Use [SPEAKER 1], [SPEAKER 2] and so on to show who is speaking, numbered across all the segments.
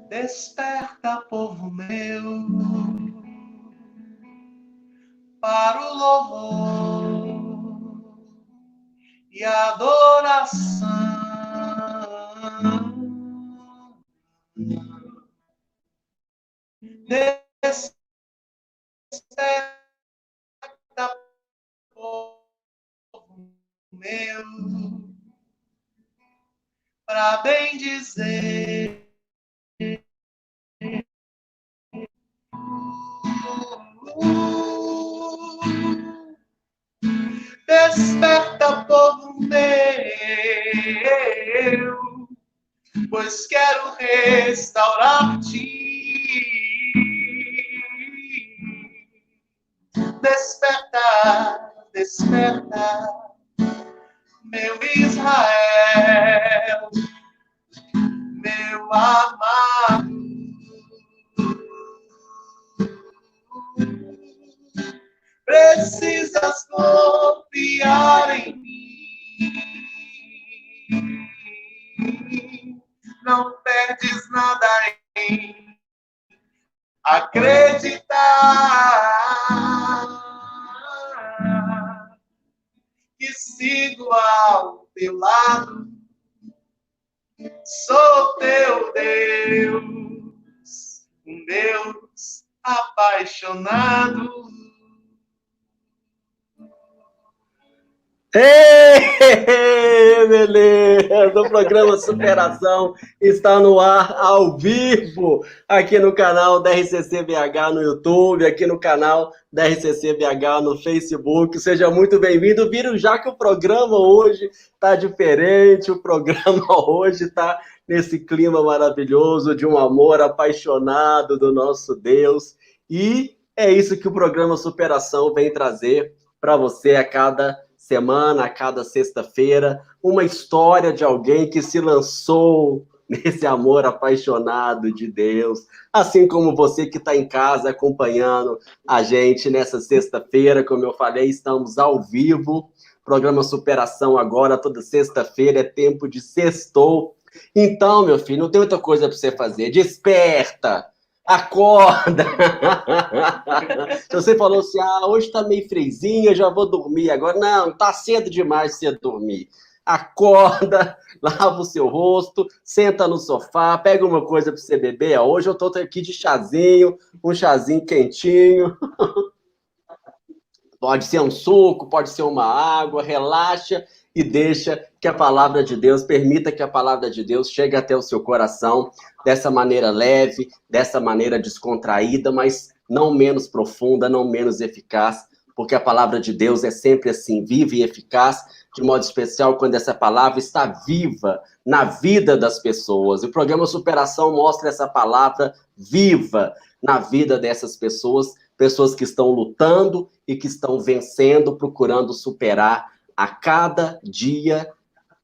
[SPEAKER 1] Desperta, povo meu, para o louvor e adoração. Desperta, povo meu, para bem dizer. Desperta, povo meu, pois quero restaurar-te. Desperta, desperta, meu Israel, meu amado. Precisas confiar em mim. Não perdes nada em acreditar que sigo ao teu lado. Sou teu Deus, um Deus apaixonado.
[SPEAKER 2] Ei, beleza! O programa Superação está no ar ao vivo aqui no canal da RCC BH no YouTube, aqui no canal da RCC BH no Facebook. Seja muito bem-vindo. Viram já que o programa hoje está diferente, o programa hoje está nesse clima maravilhoso de um amor apaixonado do nosso Deus. E é isso que o programa Superação vem trazer para você a cada semana, a cada sexta-feira, uma história de alguém que se lançou nesse amor apaixonado de Deus, assim como você que está em casa acompanhando a gente nessa sexta-feira, como eu falei, estamos ao vivo, programa Superação agora, toda sexta-feira é tempo de sextou. Então, meu filho, não tem outra coisa para você fazer, desperta! Acorda! Se você falou assim, hoje tá meio friozinho, eu já vou dormir agora. Não, tá cedo demais você dormir. Acorda, lava o seu rosto, senta no sofá, pega uma coisa para você beber. Hoje eu tô aqui de chazinho, um chazinho quentinho. Pode ser um suco, pode ser uma água, relaxa e deixa que a palavra de Deus, permita que a palavra de Deus chegue até o seu coração dessa maneira leve, dessa maneira descontraída, mas não menos profunda, não menos eficaz, porque a palavra de Deus é sempre assim, viva e eficaz, de modo especial quando essa palavra está viva na vida das pessoas. O programa Superação mostra essa palavra viva na vida dessas pessoas, pessoas que estão lutando e que estão vencendo, procurando superar a cada dia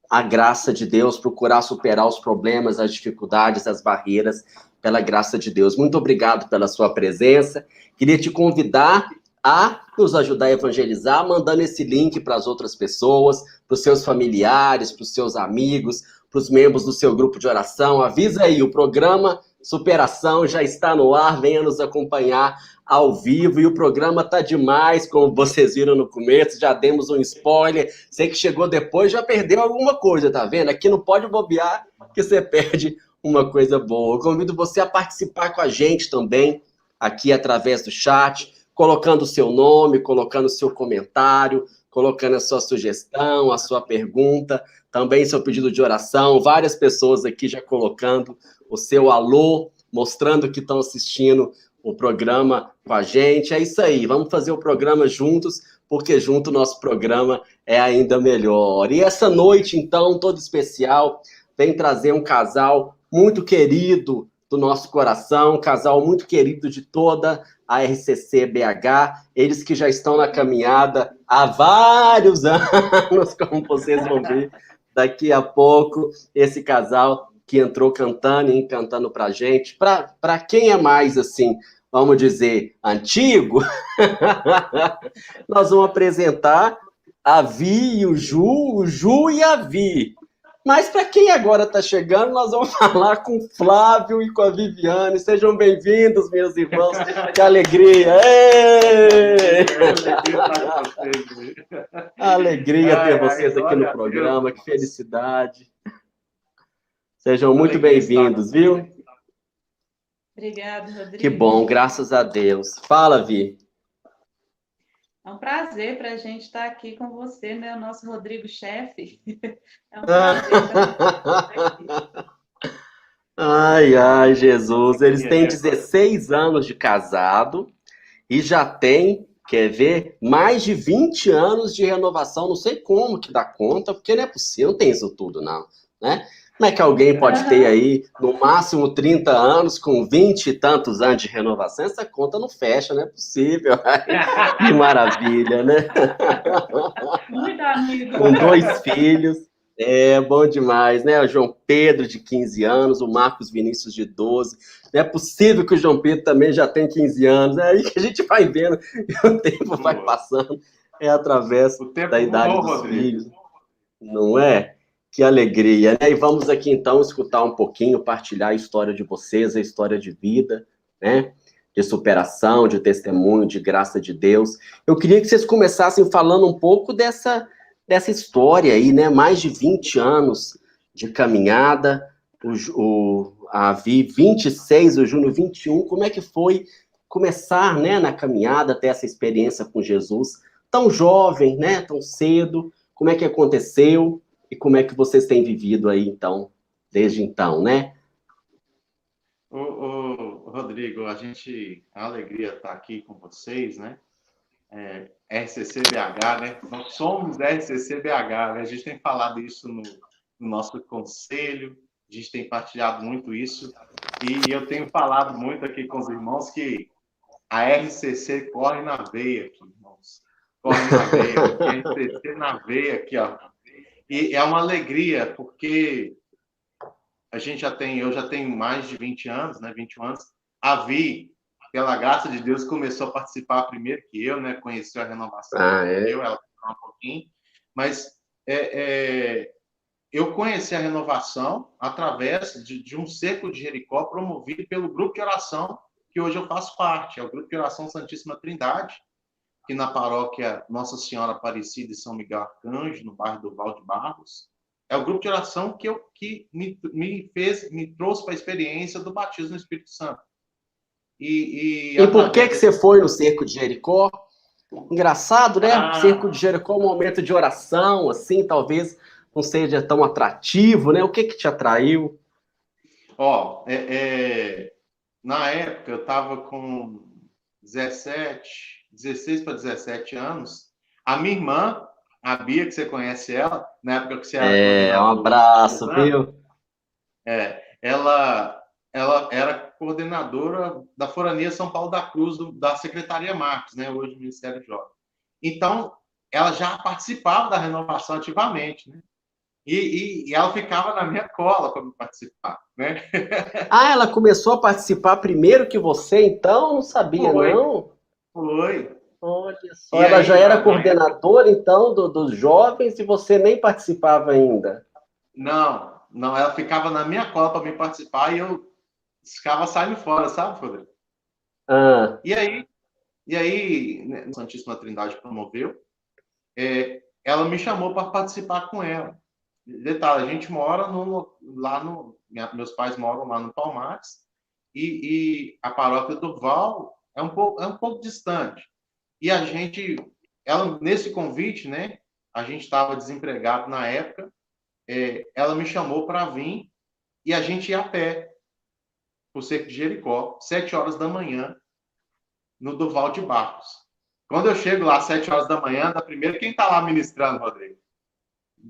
[SPEAKER 2] a graça de Deus, procurar superar os problemas, as dificuldades, as barreiras, pela graça de Deus. Muito obrigado pela sua presença. Queria te convidar a nos ajudar a evangelizar, mandando esse link para as outras pessoas, para os seus familiares, para os seus amigos, para os membros do seu grupo de oração. Avisa aí, o programa Superação já está no ar, venha nos acompanhar ao vivo, e o programa tá demais, como vocês viram no começo, já demos um spoiler, você que chegou depois já perdeu alguma coisa, tá vendo? Aqui não pode bobear que você perde uma coisa boa. Eu convido você a participar com a gente também, aqui através do chat, colocando o seu nome, colocando o seu comentário, colocando a sua sugestão, a sua pergunta, também seu pedido de oração, várias pessoas aqui já colocando o seu alô, mostrando que estão assistindo o programa com a gente. É isso aí, vamos fazer o programa juntos, porque junto o nosso programa é ainda melhor. E essa noite, então, toda especial, vem trazer um casal muito querido do nosso coração, um casal muito querido de toda a RCC BH, eles que já estão na caminhada há vários anos, como vocês vão ver daqui a pouco, esse casal que entrou cantando e encantando pra gente. Para quem é mais, assim, vamos dizer, antigo, nós vamos apresentar a Vi e o Ju e a Vi. Mas para quem agora está chegando, nós vamos falar com o Flávio e com a Viviane. Sejam bem-vindos, meus irmãos. Que alegria! Alegria ter vocês aqui no programa. Que felicidade. Sejam muito bem-vindos, viu?
[SPEAKER 3] Obrigada, Rodrigo.
[SPEAKER 2] Que bom, graças a Deus. Fala, Vi.
[SPEAKER 3] É um prazer para a gente estar aqui com você, né? O nosso Rodrigo chefe. É um prazer estar aqui.
[SPEAKER 2] Ai, Jesus. Eles têm 16 anos de casado e já tem, quer ver, mais de 20 anos de renovação. Não sei como que dá conta, porque não é possível, não tem isso tudo, não, né? Como é que alguém pode ter aí, no máximo, 30 anos, com 20 e tantos anos de renovação? Essa conta não fecha, não é possível. Que maravilha, né?
[SPEAKER 3] Muito amigo.
[SPEAKER 2] Com 2 filhos. É bom demais, né? O João Pedro, de 15 anos, o Marcos Vinícius, de 12. Não é possível que o João Pedro também já tenha 15 anos. É aí que a gente vai vendo, e o tempo vai passando. É através da idade dos filhos. Não é? Que alegria, né? E vamos aqui, então, escutar um pouquinho, partilhar a história de vocês, a história de vida, né? De superação, de testemunho, de graça de Deus. Eu queria que vocês começassem falando um pouco dessa história aí, né? Mais de 20 anos de caminhada, a Vi 26, o Júnior 21. Como é que foi começar, né, na caminhada, ter essa experiência com Jesus? Tão jovem, né? Tão cedo. Como é que aconteceu? E como é que vocês têm vivido aí, então, desde então, né?
[SPEAKER 1] Rodrigo, a alegria estar aqui com vocês, né? RCC BH, né? Nós somos RCC BH, né? A gente tem falado isso no nosso conselho, a gente tem partilhado muito isso, e eu tenho falado muito aqui com os irmãos que a RCC corre na veia aqui, irmãos. Corre na veia, a RCC na veia aqui, ó. E é uma alegria, porque eu já tenho mais de 20 anos, né? 21 anos. A Vi, pela graça de Deus, começou a participar primeiro que eu, né? Conheceu a renovação. Ela um pouquinho. Mas eu conheci a renovação através de um cerco de Jericó promovido pelo grupo de oração que hoje eu faço parte. É o grupo de oração Santíssima Trindade, que na paróquia Nossa Senhora Aparecida e São Miguel Arcanjo, no bairro do Val de Barros. É o grupo de oração que me trouxe para a experiência do batismo no Espírito Santo.
[SPEAKER 2] E por que você foi no cerco de Jericó? Engraçado, né? O cerco de Jericó é um momento de oração, assim, talvez não seja tão atrativo, né? O que te atraiu?
[SPEAKER 1] Na época, eu estava com 16 para 17 anos. A minha irmã, a Bia, que você conhece ela, na época que você era
[SPEAKER 2] um abraço, viu?
[SPEAKER 1] Ela era coordenadora da Forania São Paulo da Cruz, da Secretaria Marcos, né? Hoje do Ministério Jovem. Então, ela já participava da renovação ativamente, né? E ela ficava na minha cola para me participar, né?
[SPEAKER 2] Ela começou a participar primeiro que você, então? Não sabia, não?
[SPEAKER 1] Foi.
[SPEAKER 2] Olha só, ela já era coordenadora, então, dos jovens e você nem participava ainda?
[SPEAKER 1] Não, ela ficava na minha cola para me participar e eu ficava saindo fora, sabe, Rodrigo? E aí, né, Santíssima Trindade promoveu, ela me chamou para participar com ela. Detalhe, a gente mora meus pais moram lá no Palmares e a paróquia do Val é um pouco distante. E ela nesse convite, né? A gente estava desempregado na época. Ela me chamou para vir e a gente ia a pé para o cerco de Jericó, 7 horas da manhã, no Duval de Barros. Quando eu chego lá às 7 horas da manhã, da primeira, quem está lá ministrando, Rodrigo?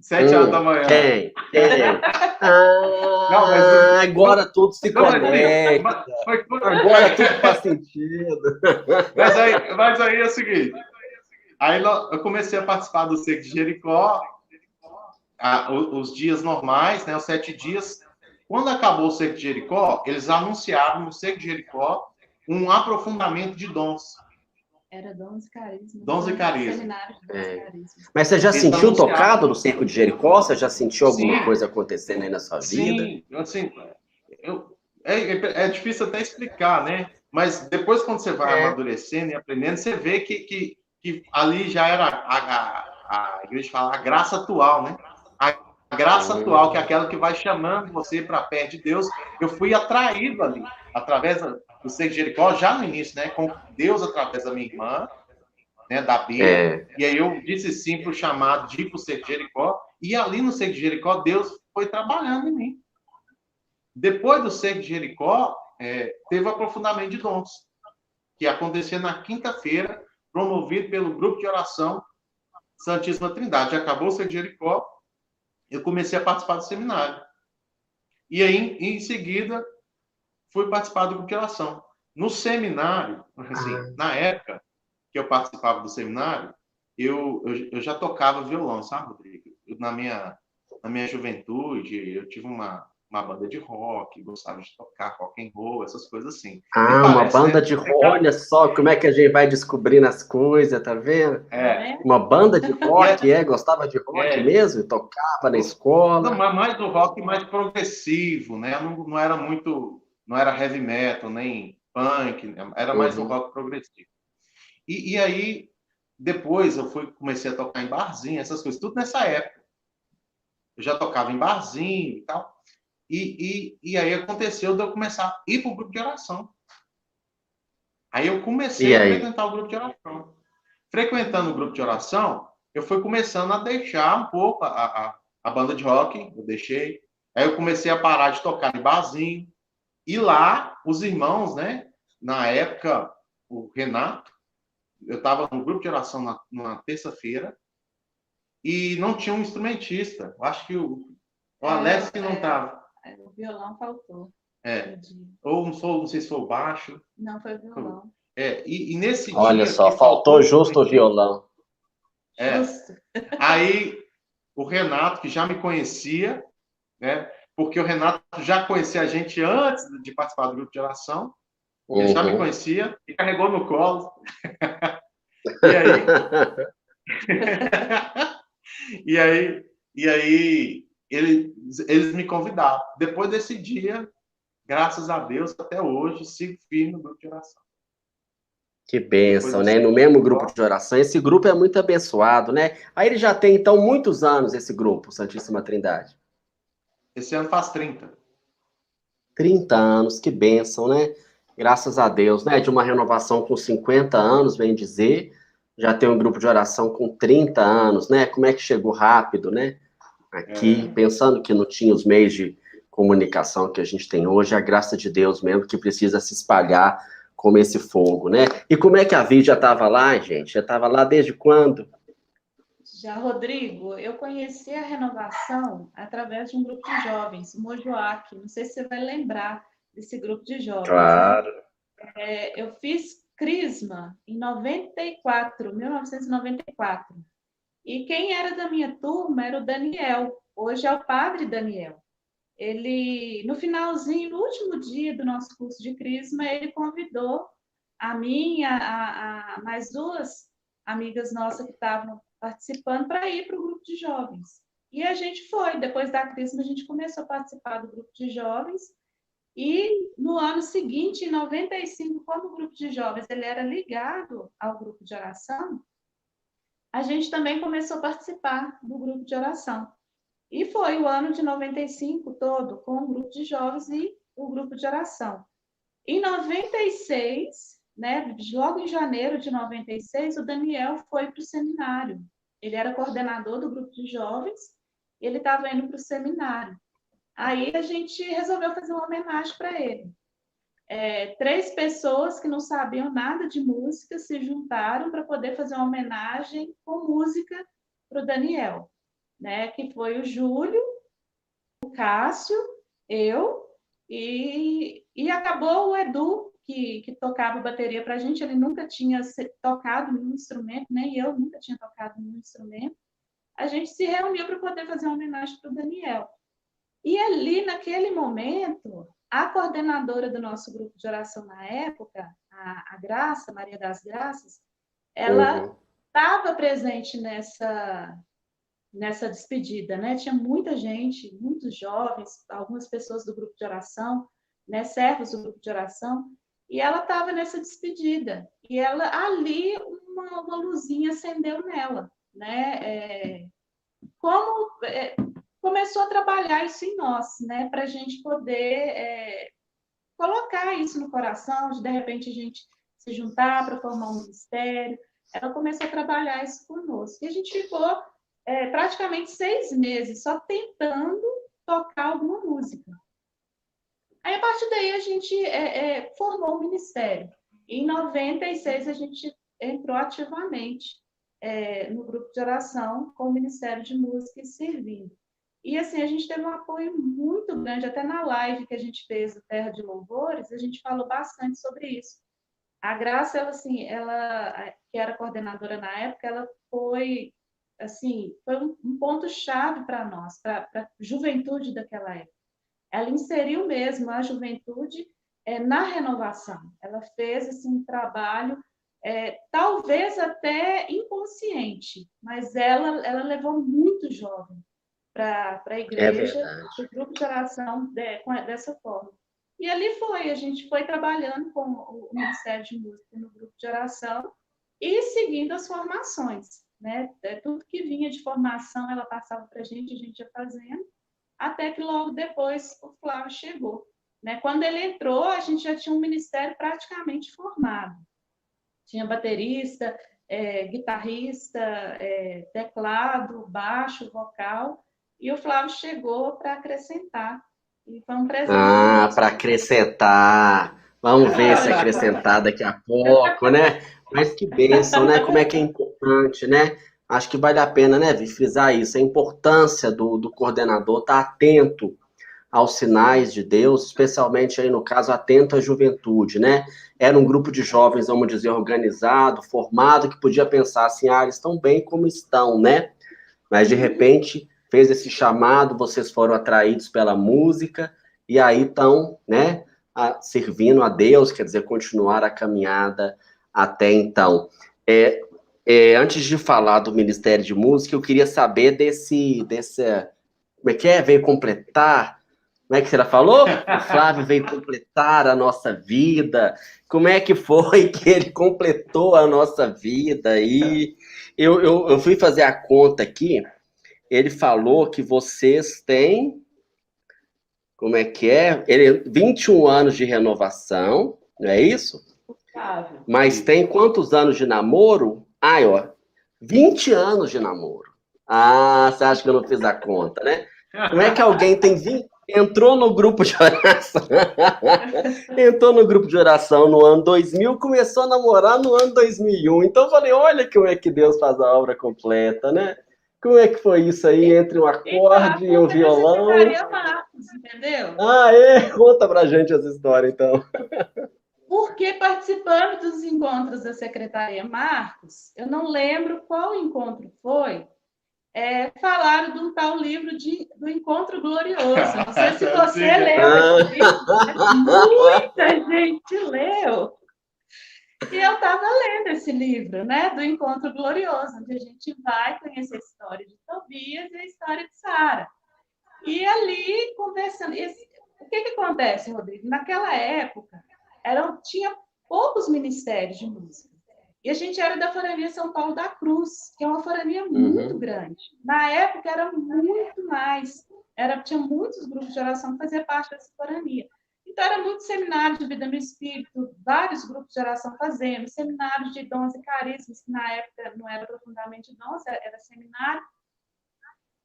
[SPEAKER 1] 7 horas da manhã.
[SPEAKER 2] Quem?
[SPEAKER 1] Não, mas
[SPEAKER 2] agora tudo se conecta. Agora tudo faz sentido.
[SPEAKER 1] Mas aí é o seguinte. Aí eu comecei a participar do Seco de Jericó, os dias normais, né, os 7 dias. Quando acabou o Seco de Jericó, eles anunciaram no Seco de Jericó um aprofundamento de dons.
[SPEAKER 3] Era dons e carismas.
[SPEAKER 1] Dons e carismas.
[SPEAKER 3] Seminário de dons e carismas.
[SPEAKER 2] Mas você já sentiu tocado no Cerco de Jericó? Você já sentiu alguma coisa acontecendo aí na sua vida?
[SPEAKER 1] Sim, assim, é difícil até explicar, né? Mas depois, quando você vai amadurecendo e aprendendo, você vê que ali já era a igreja fala a graça atual, né? A graça atual, que é aquela que vai chamando você para perto de Deus. Eu fui atraído ali, através do Seco de Jericó, já no início, né? Com Deus através da minha irmã, né? Da Bia. E aí eu disse sim para o chamado de ir para o Seco de Jericó. E ali no Seco de Jericó, Deus foi trabalhando em mim. Depois do Seco de Jericó, teve o aprofundamento de dons, que acontecia na quinta-feira, promovido pelo grupo de oração Santíssima Trindade. Acabou o Seco de Jericó, eu comecei a participar do seminário. E aí, em seguida, fui participar do grupo de oração. No seminário, assim, na época que eu participava do seminário, eu já tocava violão, sabe, Rodrigo? Na minha juventude, eu tive uma banda de rock, gostava de tocar rock and roll, essas coisas assim.
[SPEAKER 2] Uma banda de rock, olha só como é que a gente vai descobrindo as coisas, tá vendo? Uma banda de rock, gostava de rock mesmo? Tocava na escola?
[SPEAKER 1] Não, mas mais do rock mais progressivo, né? Não era muito, não era heavy metal, nem punk, era mais um rock progressivo. E aí, depois eu comecei a tocar em barzinho, essas coisas, tudo nessa época. Eu já tocava em barzinho e tal. E aí aconteceu de eu começar a ir para o grupo de oração. Aí eu comecei a frequentar o grupo de oração. Frequentando o grupo de oração, eu fui começando a deixar um pouco a banda de rock, eu deixei. Aí eu comecei a parar de tocar em barzinho. E lá, os irmãos, né? Na época, o Renato, eu estava no grupo de oração numa terça-feira e não tinha um instrumentista. Eu acho que o Alex não estava.
[SPEAKER 3] O violão faltou.
[SPEAKER 1] Ou não sei se foi o baixo.
[SPEAKER 3] Não, foi o violão.
[SPEAKER 1] E nesse dia...
[SPEAKER 2] Olha só, faltou justo o violão.
[SPEAKER 3] Justo.
[SPEAKER 1] Aí, o Renato, que já me conhecia, né? Porque o Renato já conhecia a gente antes de participar do grupo de oração. Ele já me conhecia e carregou no colo. E aí eles me convidaram. Depois desse dia, graças a Deus, até hoje, sigo firme no grupo de oração.
[SPEAKER 2] Que bênção, né? No mesmo grupo de oração. Esse grupo é muito abençoado, né? Aí ele já tem, então, muitos anos, esse grupo, Santíssima Trindade.
[SPEAKER 1] Esse ano faz 30.
[SPEAKER 2] 30 anos, que bênção, né? Graças a Deus, né? De uma renovação com 50 anos, bem dizer, já tem um grupo de oração com 30 anos, né? Como é que chegou rápido, né? Aqui, pensando que não tinha os meios de comunicação que a gente tem hoje, a graça de Deus mesmo que precisa se espalhar como esse fogo, né? E como é que a Vídia estava lá, gente? Já estava lá desde quando?
[SPEAKER 3] Já, Rodrigo, eu conheci a renovação através de um grupo de jovens, o Mojoac. Não sei se você vai lembrar desse grupo de jovens.
[SPEAKER 2] Claro.
[SPEAKER 3] Né? Eu fiz Crisma em 1994. E quem era da minha turma era o Daniel. Hoje é o padre Daniel. Ele, no finalzinho, no último dia do nosso curso de Crisma, ele convidou a mim, a mais duas amigas nossas que estavam participando para ir para o grupo de jovens. E a gente foi. Depois da Crisma, a gente começou a participar do grupo de jovens. E no ano seguinte, em 95, como o grupo de jovens ele era ligado ao grupo de oração, a gente também começou a participar do grupo de oração. E foi o ano de 95 todo com o grupo de jovens e o grupo de oração. Em 96, né, logo em janeiro de 96, o Daniel foi para o seminário. Ele era coordenador do grupo de jovens, e ele estava indo para o seminário. Aí a gente resolveu fazer uma homenagem para ele. 3 pessoas que não sabiam nada de música se juntaram para poder fazer uma homenagem com música para o Daniel. né? Que foi o Júlio, o Cássio, eu, e acabou o Edu, que tocava bateria para a gente. Ele nunca tinha tocado nenhum instrumento, nem eu nunca tinha tocado nenhum instrumento. A gente se reuniu para poder fazer uma homenagem para o Daniel. E ali, naquele momento, a coordenadora do nosso grupo de oração na época, a Graça, Maria das Graças, ela estava presente nessa despedida, né? Tinha muita gente, muitos jovens, algumas pessoas do grupo de oração, né? Servos do grupo de oração, e ela estava nessa despedida. E ela ali, uma luzinha acendeu nela, né? Começou a trabalhar isso em nós, né? Para a gente poder colocar isso no coração, de repente a gente se juntar para formar um ministério. Ela começou a trabalhar isso conosco. E a gente ficou praticamente 6 meses só tentando tocar alguma música. Aí, a partir daí, a gente formou o ministério. Em 96, a gente entrou ativamente no grupo de oração com o Ministério de Música e servindo. E, assim, a gente teve um apoio muito grande, até na live que a gente fez do Terra de Louvores, a gente falou bastante sobre isso. A Graça, ela que era coordenadora na época, ela foi um ponto-chave para nós, para a juventude daquela época. Ela inseriu mesmo a juventude na renovação. Ela fez um trabalho, talvez até inconsciente, mas ela levou muito jovem para a igreja, para o grupo de oração dessa forma. E ali a gente foi trabalhando com o Ministério de Música no grupo de oração e seguindo as formações, né? Tudo que vinha de formação, ela passava para a gente ia fazendo, até que logo depois o Flávio chegou, né? Quando ele entrou, a gente já tinha um ministério praticamente formado. Tinha baterista, guitarrista, teclado, baixo, vocal, e o Flávio chegou para acrescentar. E foi um presente.
[SPEAKER 2] Para acrescentar. Vamos ver se acrescentar daqui a pouco, né? Mas que bênção, né? Como é que é importante, né? Acho que vale a pena, né, frisar isso, a importância do coordenador estar atento aos sinais de Deus, especialmente aí no caso, atento à juventude, né? Era um grupo de jovens, vamos dizer, organizado, formado, que podia pensar assim, eles estão bem como estão, né? Mas, de repente, fez esse chamado, vocês foram atraídos pela música, e aí estão, né, servindo a Deus, quer dizer, continuar a caminhada até então. Antes de falar do Ministério de Música, eu queria saber desse como é que é? Veio completar, como é que você falou? O Flávio veio completar a nossa vida. Como é que foi que ele completou a nossa vida aí? Eu fui fazer a conta aqui, ele falou que vocês têm, como é que é? 21 anos de renovação, não é isso? Mas tem quantos anos de namoro? 20 anos de namoro. Você acha que eu não fiz a conta, né? Como é que alguém tem 20... Entrou no grupo de oração. Entrou no grupo de oração no ano 2000, começou a namorar no ano 2001. Então eu falei, olha como é que Deus faz a obra completa, né? Como é que foi isso aí, entre um acorde e um violão?
[SPEAKER 3] Marcos, entendeu?
[SPEAKER 2] Conta pra gente essa história, então.
[SPEAKER 3] Porque participando dos encontros da Secretaria Marcos, eu não lembro qual encontro foi, falaram de um tal livro do Encontro Glorioso. Não sei se você leu esse livro, muita gente leu. E eu estava lendo esse livro, né, do Encontro Glorioso, onde a gente vai conhecer a história de Tobias e a história de Sara. E ali, conversando... O que acontece, Rodrigo? Naquela época, tinha poucos ministérios de música. E a gente era da Forania São Paulo da Cruz, que é uma forania muito grande. Na época, era muito mais. Tinha muitos grupos de oração que faziam parte dessa forania. Então, era muito seminário de vida no Espírito, vários grupos de oração fazendo, seminários de dons e carismas, que na época não era profundamente dons, era seminário.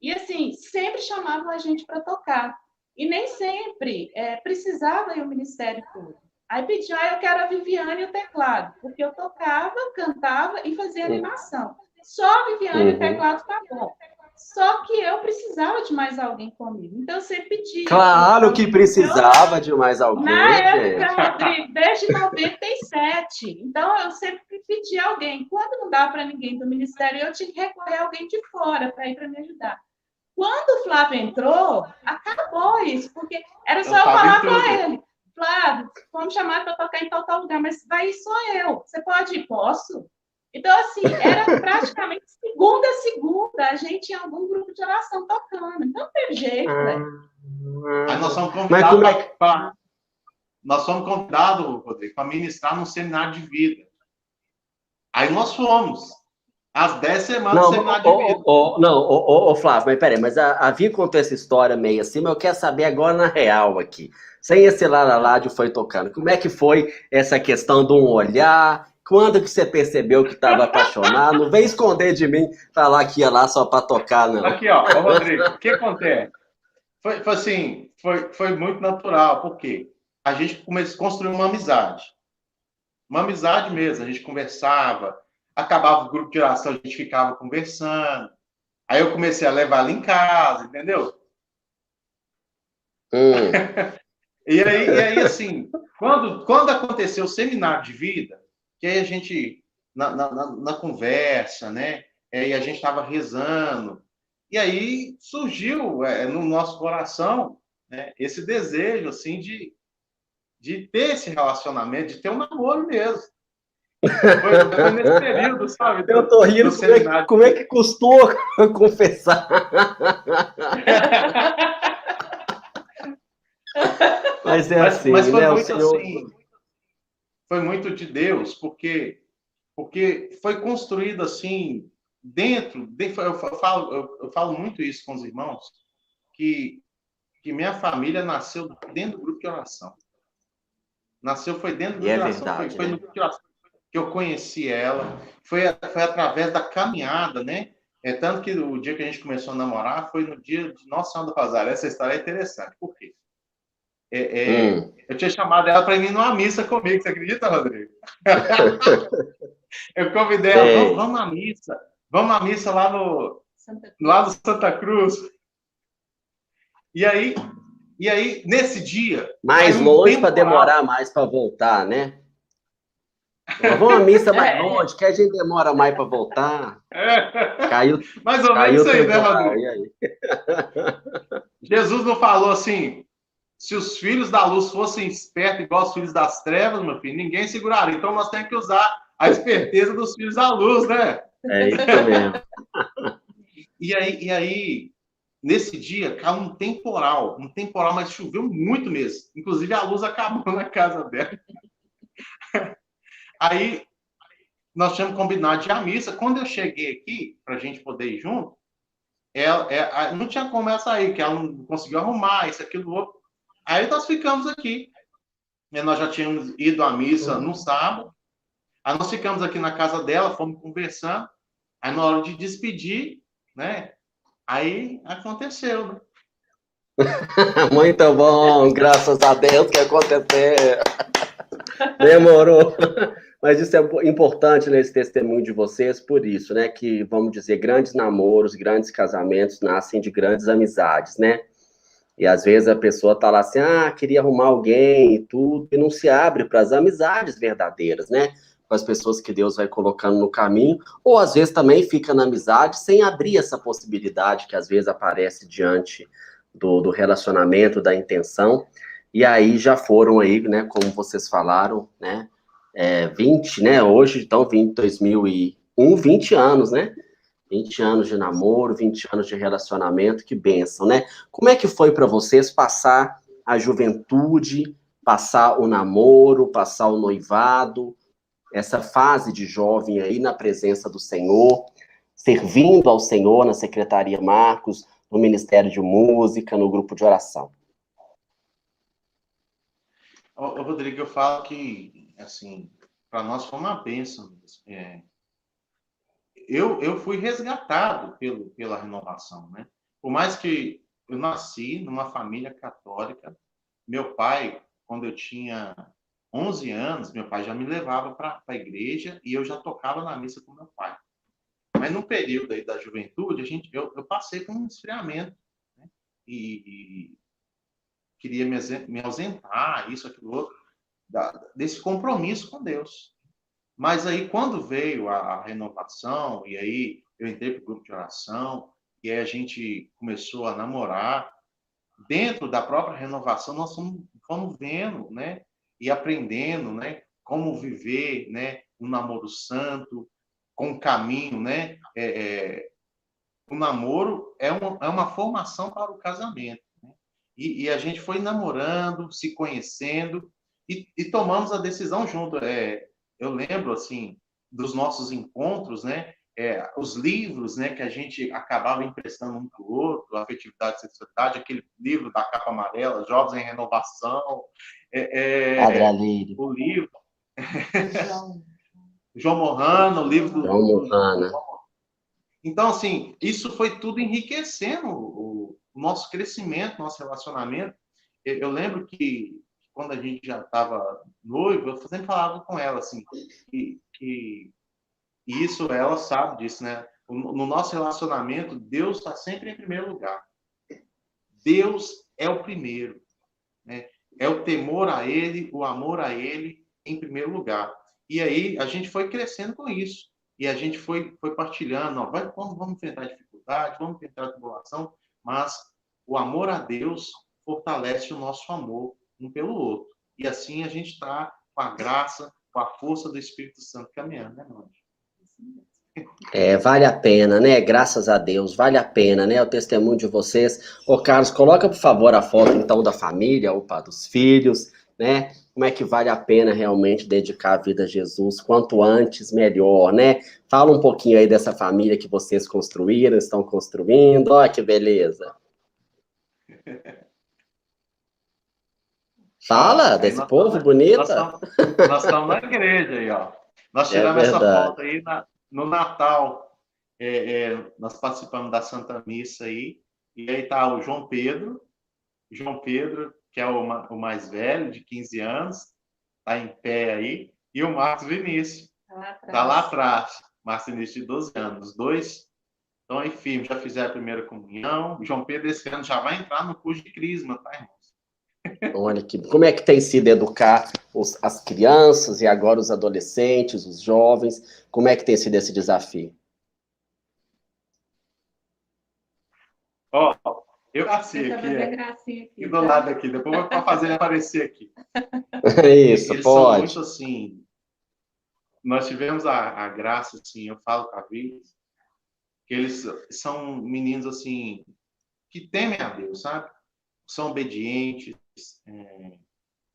[SPEAKER 3] E, assim, sempre chamavam a gente para tocar. E nem sempre precisava ir o ministério todo. Aí pediu, eu quero a Viviane e o teclado, porque eu tocava, cantava e fazia animação. Só a Viviane e o teclado tá bom. Só que eu precisava de mais alguém comigo. Então, eu sempre pedia.
[SPEAKER 2] Claro que precisava de mais alguém,
[SPEAKER 3] na
[SPEAKER 2] gente.
[SPEAKER 3] época, Rodrigo, desde 97. Então, eu sempre pedi alguém. Quando não dava para ninguém do ministério, eu tinha que recorrer a alguém de fora para ir para me ajudar. Quando o Flávio entrou, acabou isso, porque era só eu falar para ele: Flávio, vamos chamar para tocar em tal lugar, mas vai só eu. Você pode ir? Posso? Então, assim, era praticamente segunda a segunda, a gente tinha algum grupo de oração tocando. Então, não teve jeito, velho.
[SPEAKER 1] Aí nós somos convidados nós fomos convidados, Rodrigo, para ministrar num seminário de vida. Aí nós fomos. Às 10 semanas do seminário de vida.
[SPEAKER 2] Não, Flávio, mas peraí, mas a Vi contou essa história meio assim, mas eu quero saber agora na real aqui. Sem esse lá foi tocando. Como é que foi essa questão de um olhar? Quando que você percebeu que estava apaixonado? Não vem esconder de mim, falar que ia lá só para tocar, não.
[SPEAKER 1] Aqui, ó, Rodrigo, o que acontece? Foi assim, foi muito natural, porque a gente começou a construir uma amizade. Uma amizade mesmo, a gente conversava, acabava o grupo de oração, a gente ficava conversando. Aí eu comecei a levar ela em casa, entendeu? E aí, assim, quando aconteceu o seminário de vida, que aí a gente, na conversa, né? E a gente estava rezando, e aí surgiu no nosso coração, né, esse desejo, assim, de ter esse relacionamento, de ter um namoro mesmo. Foi nesse período, sabe?
[SPEAKER 2] Eu tô rindo, como é que custou confessar? Mas é assim,
[SPEAKER 1] mas foi
[SPEAKER 2] né?
[SPEAKER 1] muito assim, foi muito de Deus, porque foi construído assim, eu falo muito isso com os irmãos, que minha família nasceu dentro do grupo de oração. Foi dentro do grupo de oração.
[SPEAKER 2] Verdade,
[SPEAKER 1] Foi
[SPEAKER 2] né?
[SPEAKER 1] no grupo de oração que eu conheci ela. Foi através da caminhada, né? Tanto que o dia que a gente começou a namorar foi no dia de Nossa Senhora do Rosário. Essa história é interessante. Por quê? Eu tinha chamado ela para ir numa missa comigo. Você acredita, Rodrigo? Eu convidei ela, vamos à missa. Vamos à missa lá no Santa Cruz. E aí, nesse dia...
[SPEAKER 2] Mais longe para demorar mais para voltar, né? Vamos à missa mais longe, que a gente demora mais para voltar. Caiu,
[SPEAKER 1] mais ou menos isso aí, né, Rodrigo? Jesus não falou assim, se os filhos da luz fossem espertos igual os filhos das trevas, meu filho, ninguém seguraria. Então nós temos que usar a esperteza dos filhos da luz, né?
[SPEAKER 2] É isso mesmo.
[SPEAKER 1] E aí, nesse dia, caiu um temporal, mas choveu muito mesmo. Inclusive, a luz acabou na casa dela. Aí, nós tínhamos combinado de ir à missa. Quando eu cheguei aqui, para a gente poder ir junto, não tinha como ela sair, que ela não conseguiu arrumar, isso, aquilo, outro. Aí, nós ficamos aqui. Nós já tínhamos ido à missa no sábado. Aí, nós ficamos aqui na casa dela, fomos conversando. Aí, na hora de despedir, né? Aí, aconteceu, né?
[SPEAKER 2] Muito bom, graças a Deus que aconteceu. Demorou. Mas isso é importante nesse testemunho de vocês, por isso, né? Que, vamos dizer, grandes namoros, grandes casamentos nascem de grandes amizades, né? E às vezes a pessoa tá lá assim, queria arrumar alguém e tudo, e não se abre para as amizades verdadeiras, né? Com as pessoas que Deus vai colocando no caminho, ou às vezes também fica na amizade sem abrir essa possibilidade que às vezes aparece diante do relacionamento, da intenção, e aí já foram aí, né, como vocês falaram, né, 20, né, hoje, então, 2001, 20 anos, né, 20 anos de namoro, 20 anos de relacionamento, que bênção, né? Como é que foi para vocês passar a juventude, passar o namoro, passar o noivado, essa fase de jovem aí na presença do Senhor, servindo ao Senhor na Secretaria Marcos, no Ministério de Música, no grupo de oração?
[SPEAKER 1] Rodrigo, eu falo que, assim, para nós foi uma bênção. Eu fui resgatado pela renovação, né? Por mais que eu nasci numa família católica, meu pai, quando eu tinha 11 anos, meu pai já me levava para a igreja e eu já tocava na missa com meu pai. Mas no período aí da juventude, eu passei com um esfriamento, né? E queria me ausentar, isso, aquilo, outro, desse compromisso com Deus. Mas aí, quando veio a renovação, e aí eu entrei para o grupo de oração, e aí a gente começou a namorar, dentro da própria renovação, nós fomos vendo, né? E aprendendo, né? Como viver, né? Um namoro santo, com um caminho, né? O namoro é uma formação para o casamento. Né? E a gente foi namorando, se conhecendo, e tomamos a decisão junto. Eu lembro, assim, dos nossos encontros, né? Os livros, né, que a gente acabava emprestando um para o outro, Afetividade e Sexualidade, aquele livro da capa amarela, Jovens em Renovação, o livro João Mohana, o livro
[SPEAKER 2] João Mohana.
[SPEAKER 1] Então, assim, isso foi tudo enriquecendo o nosso crescimento, nosso relacionamento. Eu lembro que quando a gente já estava noivo, eu sempre falava com ela, assim, que isso, ela sabe disso, né? No nosso relacionamento, Deus está sempre em primeiro lugar. Deus é o primeiro, né? É o temor a Ele, o amor a Ele em primeiro lugar. E aí a gente foi crescendo com isso. E a gente foi partilhando, ó, vamos enfrentar dificuldade, vamos enfrentar tribulação, mas o amor a Deus fortalece o nosso amor um pelo outro. E assim a gente está com a graça, com a força do Espírito Santo caminhando, né, Nós?
[SPEAKER 2] Vale a pena, né? Graças a Deus, vale a pena, né? O testemunho de vocês. Ô, Carlos, coloca, por favor, a foto, então, da família, dos filhos, né? Como é que vale a pena realmente dedicar a vida a Jesus? Quanto antes, melhor, né? Fala um pouquinho aí dessa família que vocês construíram, estão construindo. Olha que beleza. Fala desse povo bonito.
[SPEAKER 1] Nós estamos na igreja aí, ó. Nós tiramos essa foto aí no Natal. Nós participamos da Santa Missa aí. E aí tá o João Pedro, que é o mais velho, de 15 anos, tá em pé aí. E o Marcos Vinícius, tá lá atrás. Marcos Vinícius, de 12 anos. Os dois estão aí firmes, já fizeram a primeira comunhão. O João Pedro, esse ano, já vai entrar no curso de Crisma, tá, irmãos?
[SPEAKER 2] Olha como é que tem sido educar as crianças e agora os adolescentes, os jovens? Como é que tem sido esse desafio?
[SPEAKER 1] Ó, eu nasci aqui do lado aqui. Depois eu vou fazer ele aparecer aqui.
[SPEAKER 2] Isso,
[SPEAKER 1] eles
[SPEAKER 2] pode.
[SPEAKER 1] São muito assim. Nós tivemos a graça, assim, eu falo com a Vivi, que eles são meninos assim que temem a Deus, sabe? São obedientes,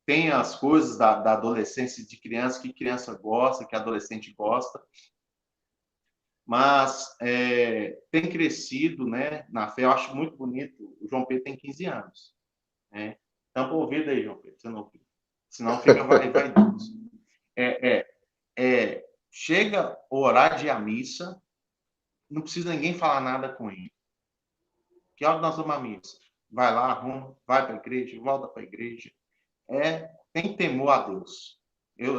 [SPEAKER 1] tem as coisas da adolescência, de criança, que criança gosta, que adolescente gosta, mas tem crescido, né, na fé. Eu acho muito bonito. O João Pedro tem 15 anos. Né? Tampa o ouvido aí, João Pedro, você não ouviu. Senão fica vaidoso. Chega o horário de ir à missa, não precisa ninguém falar nada com ele. Que hora nós vamos à missa? Vai lá, arruma, vai para a igreja, volta para a igreja. Tem temor a Deus.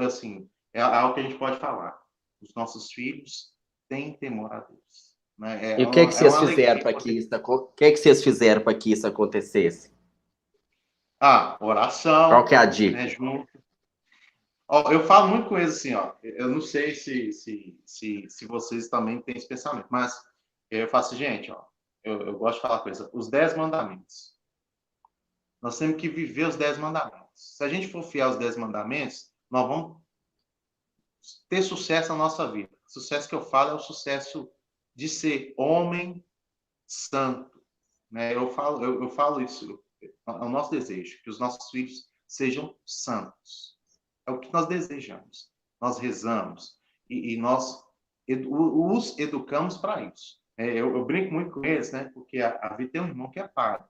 [SPEAKER 1] Assim, é algo que a gente pode falar. Os nossos filhos têm temor a Deus. Né?
[SPEAKER 2] E o que vocês fizeram para que isso? O que vocês fizeram para que isso acontecesse?
[SPEAKER 1] Oração.
[SPEAKER 2] Qual que é a dica?
[SPEAKER 1] Né, junto. Eu falo muito com eles assim, ó. Eu não sei se vocês também têm esse pensamento, mas eu faço, gente, ó. Eu gosto de falar coisa. Os 10 mandamentos. Nós temos que viver os 10 mandamentos. Se a gente for fiel aos 10 mandamentos, nós vamos ter sucesso na nossa vida. O sucesso que eu falo é o sucesso de ser homem santo. Né? Eu falo isso. É o nosso desejo, que os nossos filhos sejam santos. É o que nós desejamos. Nós rezamos e nós os educamos para isso. Eu brinco muito com eles, né? Porque a Vivi tem um irmão que é padre.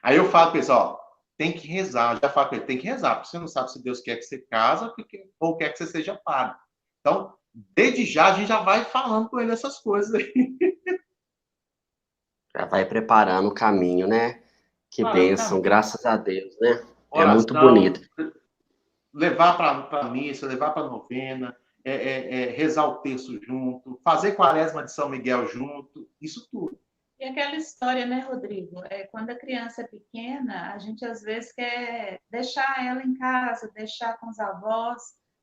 [SPEAKER 1] Aí eu falo para eles, ó, tem que rezar. Eu já falo para ele, tem que rezar, porque você não sabe se Deus quer que você casa ou quer que você seja padre. Então, desde já, a gente já vai falando com ele essas coisas aí.
[SPEAKER 2] Já vai preparando o caminho, né? Que bênção, graças a Deus, né?
[SPEAKER 1] Oração,
[SPEAKER 2] é muito bonito.
[SPEAKER 1] Levar para a missa, levar para a novena, rezar o terço junto, fazer quaresma de São Miguel junto, isso tudo.
[SPEAKER 3] E aquela história, né, Rodrigo? Quando a criança é pequena, a gente às vezes quer deixar ela em casa, deixar com os avós,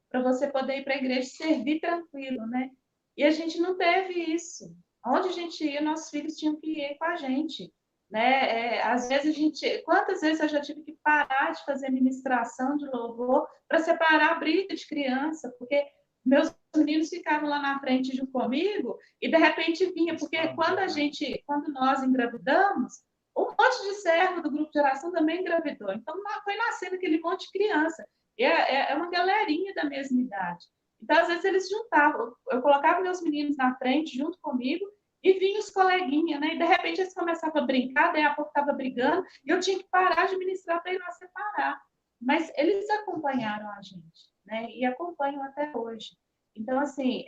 [SPEAKER 3] para você poder ir para a igreja e servir tranquilo, né? E a gente não teve isso. Onde a gente ia, nossos filhos tinham que ir com a gente, né? Às vezes quantas vezes eu já tive que parar de fazer ministração de louvor para separar a briga de criança, porque meus meninos ficavam lá na frente junto comigo e de repente vinha, porque quando nós engravidamos, um monte de servo do grupo de oração também engravidou. Então foi nascendo aquele monte de criança. É uma galerinha da mesma idade. Então, às vezes, eles juntavam. Eu colocava meus meninos na frente junto comigo e vinham os coleguinhas, né? E de repente eles começavam a brincar, daí a pouco estava brigando, e eu tinha que parar de ministrar para ir lá separar. Mas eles acompanharam a gente, né? E acompanham até hoje. Então, assim,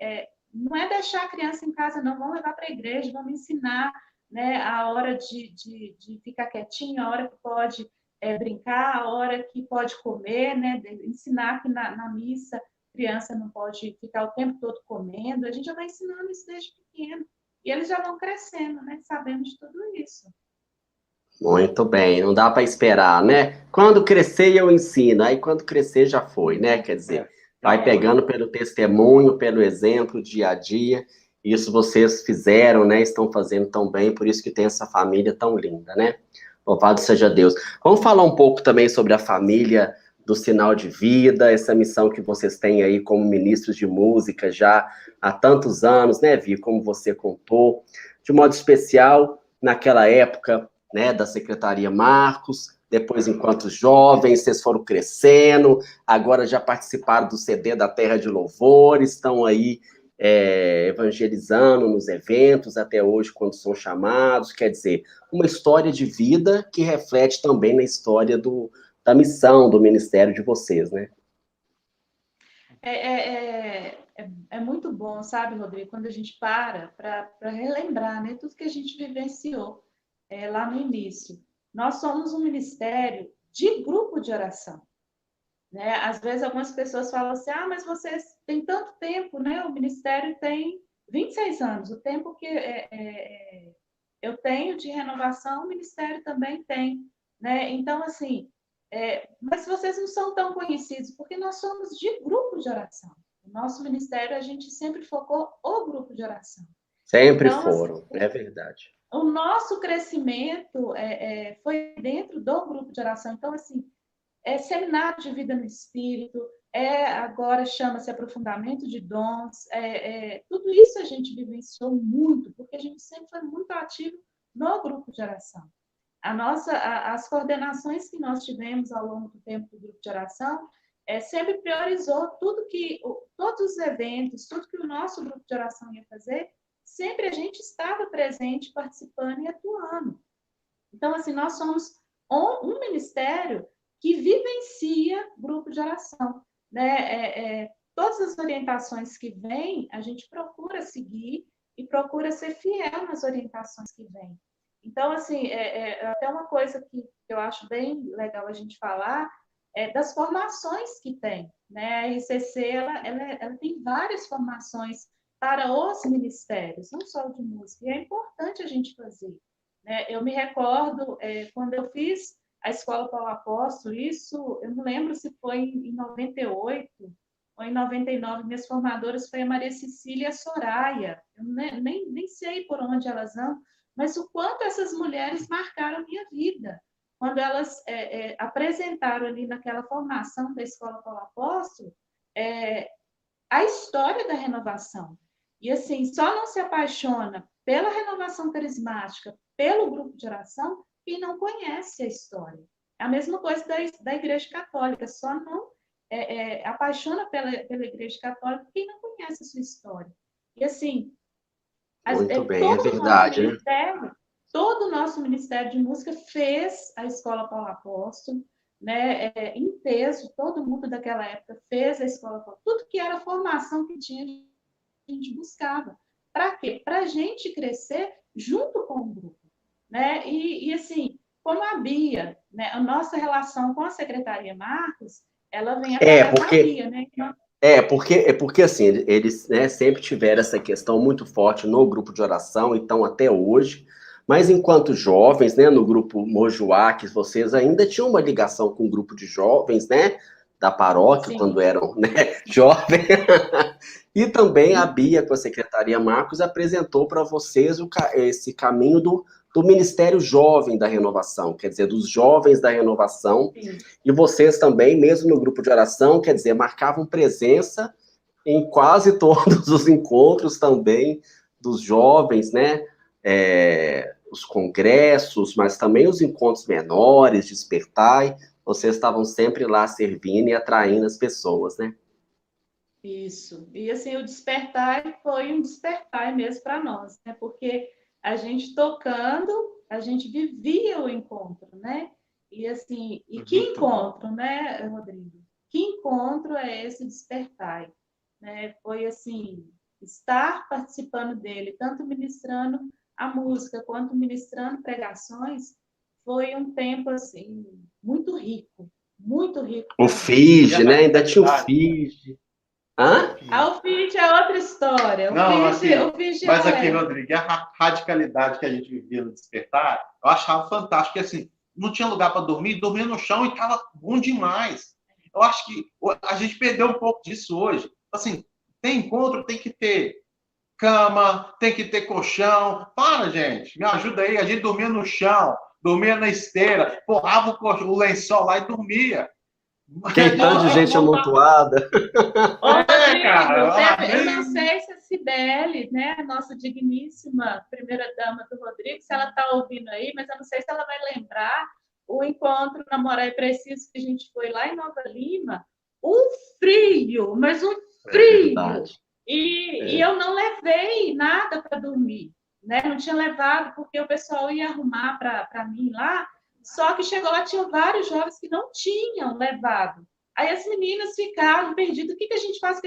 [SPEAKER 3] não é deixar a criança em casa, não. Vamos levar para a igreja, vamos ensinar, né, a hora de ficar quietinho, a hora que pode brincar, a hora que pode comer, né? Ensinar que na missa a criança não pode ficar o tempo todo comendo. A gente já vai ensinando isso desde pequeno. E eles já vão crescendo, né? Sabendo de tudo isso.
[SPEAKER 2] Muito bem, não dá para esperar, né? Quando crescer eu ensino, aí quando crescer já foi, né? Quer dizer, vai pegando pelo testemunho, pelo exemplo, dia a dia. Isso vocês fizeram, né? Estão fazendo tão bem, por isso que tem essa família tão linda, né? Louvado seja Deus. Vamos falar um pouco também sobre a família do Sinal de Vida, essa missão que vocês têm aí como ministros de música já há tantos anos, né, Vi? Como você contou, de modo especial, naquela época, né, da Secretaria Marcos, depois, enquanto jovens, vocês foram crescendo, agora já participaram do CD da Terra de Louvor, estão aí evangelizando nos eventos, até hoje, quando são chamados, quer dizer, uma história de vida que reflete também na história da missão, do ministério de vocês, né?
[SPEAKER 3] É muito bom, sabe, Rodrigo, quando a gente para relembrar, né, tudo que a gente vivenciou lá no início. Nós somos um ministério de grupo de oração, né? Às vezes algumas pessoas falam assim, mas vocês têm tanto tempo, né? O ministério tem 26 anos, o tempo que eu tenho de renovação, o ministério também tem, né? Então, assim, mas vocês não são tão conhecidos, porque nós somos de grupo de oração. O nosso ministério, a gente sempre focou o grupo de oração.
[SPEAKER 2] Sempre então, foram, assim, é verdade.
[SPEAKER 3] O nosso crescimento foi dentro do grupo de oração. Então, assim, seminário de vida no Espírito, agora chama-se aprofundamento de dons, tudo isso a gente vivenciou muito, porque a gente sempre foi muito ativo no grupo de oração. As coordenações que nós tivemos ao longo do tempo do grupo de oração sempre priorizou todos os eventos, tudo que o nosso grupo de oração ia fazer, sempre a gente estava presente, participando e atuando. Então, assim, nós somos um ministério que vivencia grupo de oração, né? Todas as orientações que vêm, a gente procura seguir e procura ser fiel nas orientações que vêm. Então, assim, até uma coisa que eu acho bem legal a gente falar das formações que tem, né? A RCC, ela tem várias formações para os ministérios, não só de música, e é importante a gente fazer, né? Eu me recordo, quando eu fiz a Escola Paulo Apóstolo, isso, eu não lembro se foi em 98 ou em 99, minhas formadoras foi a Maria Cecília e a Soraya, eu nem sei por onde elas andam, mas o quanto essas mulheres marcaram a minha vida, quando elas apresentaram ali naquela formação da Escola Paulo Apóstolo a história da renovação. E assim, só não se apaixona pela renovação carismática, pelo grupo de oração, quem não conhece a história. É a mesma coisa da Igreja Católica, só não apaixona pela Igreja Católica quem não conhece a sua história. E assim,
[SPEAKER 2] muito bem, é verdade,
[SPEAKER 3] né? Todo o nosso Ministério de Música fez a Escola Paulo Apóstolo, né? Em peso, todo mundo daquela época fez a Escola Paulo Apóstolo. Tudo que era formação que tinha, a gente buscava. Para quê? Para a gente crescer junto com o grupo, né? E assim, como a Bia, né? A nossa relação com a Secretaria Marcos, ela vem através da Bia, né?
[SPEAKER 2] Porque assim, eles, né, sempre tiveram essa questão muito forte no grupo de oração, então até hoje, mas enquanto jovens, né, no grupo Mojuá, vocês ainda tinham uma ligação com o grupo de jovens, né, da paróquia,
[SPEAKER 3] Sim.
[SPEAKER 2] quando eram, né, jovens, e também a Bia, com a Secretaria Marcos, apresentou para vocês esse caminho do Ministério Jovem da Renovação, quer dizer, dos jovens da renovação. Sim. E vocês também, mesmo no grupo de oração, quer dizer, marcavam presença em quase todos os encontros também dos jovens, né? Os congressos, mas também os encontros menores, Despertai, vocês estavam sempre lá servindo e atraindo as pessoas, né?
[SPEAKER 3] Isso. E assim, o Despertai foi um despertar mesmo para nós, né? Porque a gente tocando, a gente vivia o encontro, né? E assim, e que encontro, né, Rodrigo? Que encontro é esse Despertai? Né? Foi assim, estar participando dele, tanto ministrando a música quanto ministrando pregações, foi um tempo assim muito rico, muito rico.
[SPEAKER 2] O FIG, né? Ainda tinha o FIG.
[SPEAKER 3] Hã? O FIG é outra história.
[SPEAKER 1] O FIG mas aqui, Rodrigo, a radicalidade que a gente vivia no Despertar, eu achava fantástico, porque assim, não tinha lugar para dormir, dormia no chão e estava bom demais. Eu acho que a gente perdeu um pouco disso hoje. Assim, tem encontro, tem que ter cama, tem que ter colchão. Para, gente, me ajuda aí. A gente dormia no chão, dormia na esteira, porrava o lençol lá e dormia.
[SPEAKER 2] Que tanto de gente amontoada.
[SPEAKER 3] Cara, eu não sei se a Cibele, né, a nossa digníssima primeira-dama do Rodrigo, se ela está ouvindo aí, mas eu não sei se ela vai lembrar o encontro na Moraes Preciso que a gente foi lá em Nova Lima. Um frio, mas um frio. E eu não levei nada para dormir, né? Não tinha levado, porque o pessoal ia arrumar para mim lá. Só que chegou lá, tinha vários jovens que não tinham levado. Aí as meninas ficaram perdidas. O que a gente faz?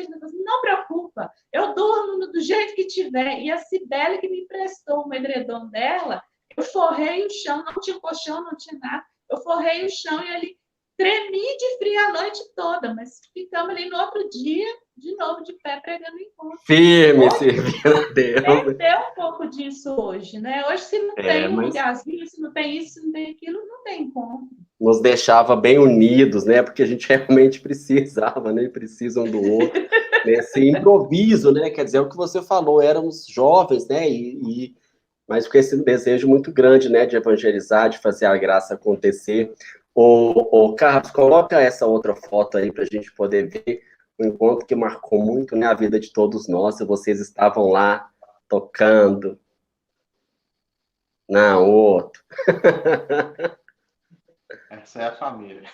[SPEAKER 3] Não preocupa, eu durmo do jeito que tiver. E a Cibele, que me emprestou o edredom dela, eu forrei o chão, não tinha colchão, não tinha nada. Eu forrei o chão e ali tremi de frio a noite toda, mas ficamos ali no outro dia, de novo, de pé, pregando encontro.
[SPEAKER 2] Firme, servindo a Deus.
[SPEAKER 3] Perdeu um pouco disso hoje, né? Hoje, se não tem um lugarzinho, se não tem isso, se não tem aquilo, não tem encontro.
[SPEAKER 2] Nos deixava bem unidos, né? Porque a gente realmente precisava, né? Precisam do outro. Esse improviso, né? Quer dizer, é o que você falou, éramos jovens, né? Mas com esse desejo muito grande, né? De evangelizar, de fazer a graça acontecer. Carlos, coloca essa outra foto aí para a gente poder ver um encontro que marcou muito, né, a vida de todos nós. E vocês estavam lá tocando. Não, outro.
[SPEAKER 1] Essa é a família.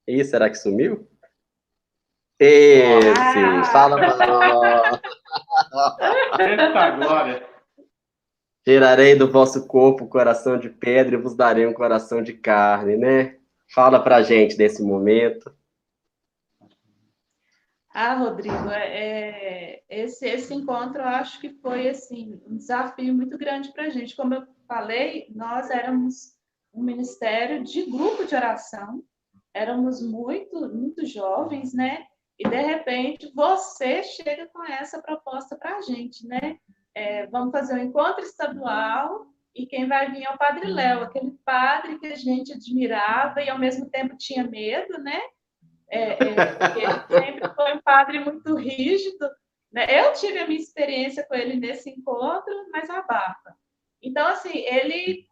[SPEAKER 2] Ih, será que sumiu? Esse, fala para nós.
[SPEAKER 1] Eita glória.
[SPEAKER 2] Tirarei do vosso corpo o coração de pedra e vos darei um coração de carne, né? Fala pra gente desse momento.
[SPEAKER 3] Rodrigo, esse encontro eu acho que foi assim, um desafio muito grande para a gente. Como eu falei, nós éramos um ministério de grupo de oração, éramos muito jovens, né? E de repente você chega com essa proposta para a gente, né? Vamos fazer um encontro estadual e quem vai vir é o Padre Léo, aquele padre que a gente admirava e ao mesmo tempo tinha medo, né? Porque ele sempre foi um padre muito rígido, né? Eu tive a minha experiência com ele nesse encontro, mas abafa. Então, assim, ele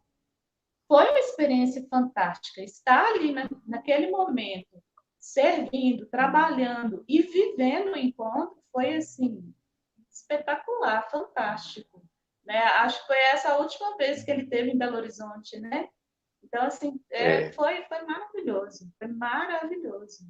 [SPEAKER 3] foi uma experiência fantástica. Estar ali naquele momento, servindo, trabalhando e vivendo o encontro foi, assim, espetacular, fantástico. Né? Acho que foi essa a última vez que ele esteve em Belo Horizonte, né? Então, assim, foi maravilhoso, foi maravilhoso.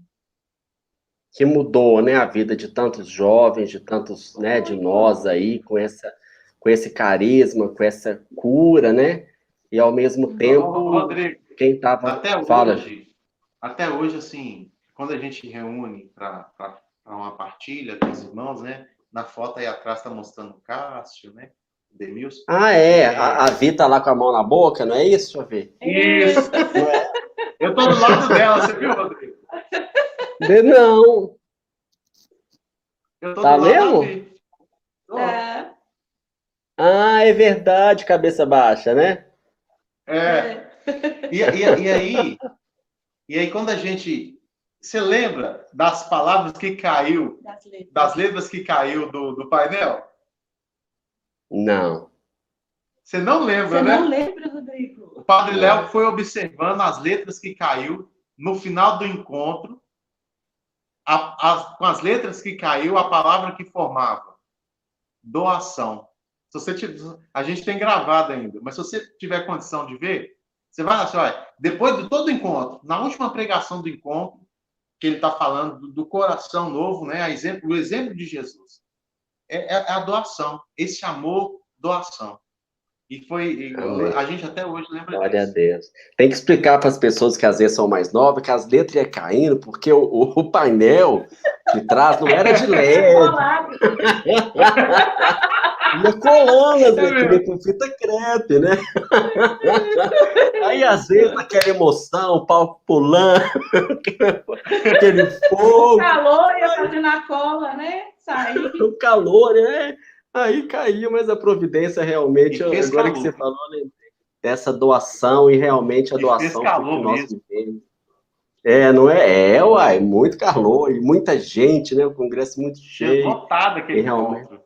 [SPEAKER 2] Que mudou, né, a vida de tantos jovens, de tantos, né, de nós aí, com esse carisma, com essa cura, né? E ao mesmo tempo,
[SPEAKER 1] Rodrigo,
[SPEAKER 2] quem estava...
[SPEAKER 1] Até hoje, assim, quando a gente reúne para uma partilha com os irmãos, né? Na foto aí atrás está mostrando o Cássio, né? O Demilson.
[SPEAKER 2] A Vi tá lá com a mão na boca, não é isso, Deixa eu ver?
[SPEAKER 1] Isso! Eu tô do lado dela, você viu, Rodrigo?
[SPEAKER 2] Não.
[SPEAKER 1] Eu tô
[SPEAKER 2] Tá
[SPEAKER 1] do lado
[SPEAKER 2] mesmo?
[SPEAKER 1] da Vi.
[SPEAKER 3] É.
[SPEAKER 2] Ah, é verdade, cabeça baixa, né?
[SPEAKER 1] É. E aí, quando a gente... Você lembra das palavras que caiu, das letras que caiu do painel?
[SPEAKER 2] Não.
[SPEAKER 1] Você não lembra,
[SPEAKER 3] Você
[SPEAKER 1] né?
[SPEAKER 3] não lembra, Rodrigo?
[SPEAKER 1] O Padre Léo foi observando as letras que caiu no final do encontro, com as letras que caiu, a palavra que formava. Doação. Se você a gente tem gravado ainda, mas se você tiver condição de ver, você vai assim, olha, depois de todo o encontro, na última pregação do encontro, que ele está falando do coração novo, né? O exemplo de Jesus. É a doação, esse amor, doação. E
[SPEAKER 2] Amém.
[SPEAKER 1] a gente até hoje lembra
[SPEAKER 2] Glória
[SPEAKER 1] disso.
[SPEAKER 2] a Deus. Tem que explicar para as pessoas que às vezes são mais novas que as letras iam caindo, porque o painel de trás não era de LED. Ia colando as letrinhas com fita crepe, né? Aí, às vezes, naquela emoção, o palco pulando, aquele fogo.
[SPEAKER 3] O calor ia fazendo a cola, né? Sair.
[SPEAKER 2] O calor, né? Aí caiu, mas a providência realmente, agora
[SPEAKER 1] calor.
[SPEAKER 2] que você falou, né, dessa doação, e realmente a doação foi o que nós vivemos. Não é? Uai, muito calor, e muita gente, né? O congresso muito cheio.
[SPEAKER 1] Lotado aquele encontro.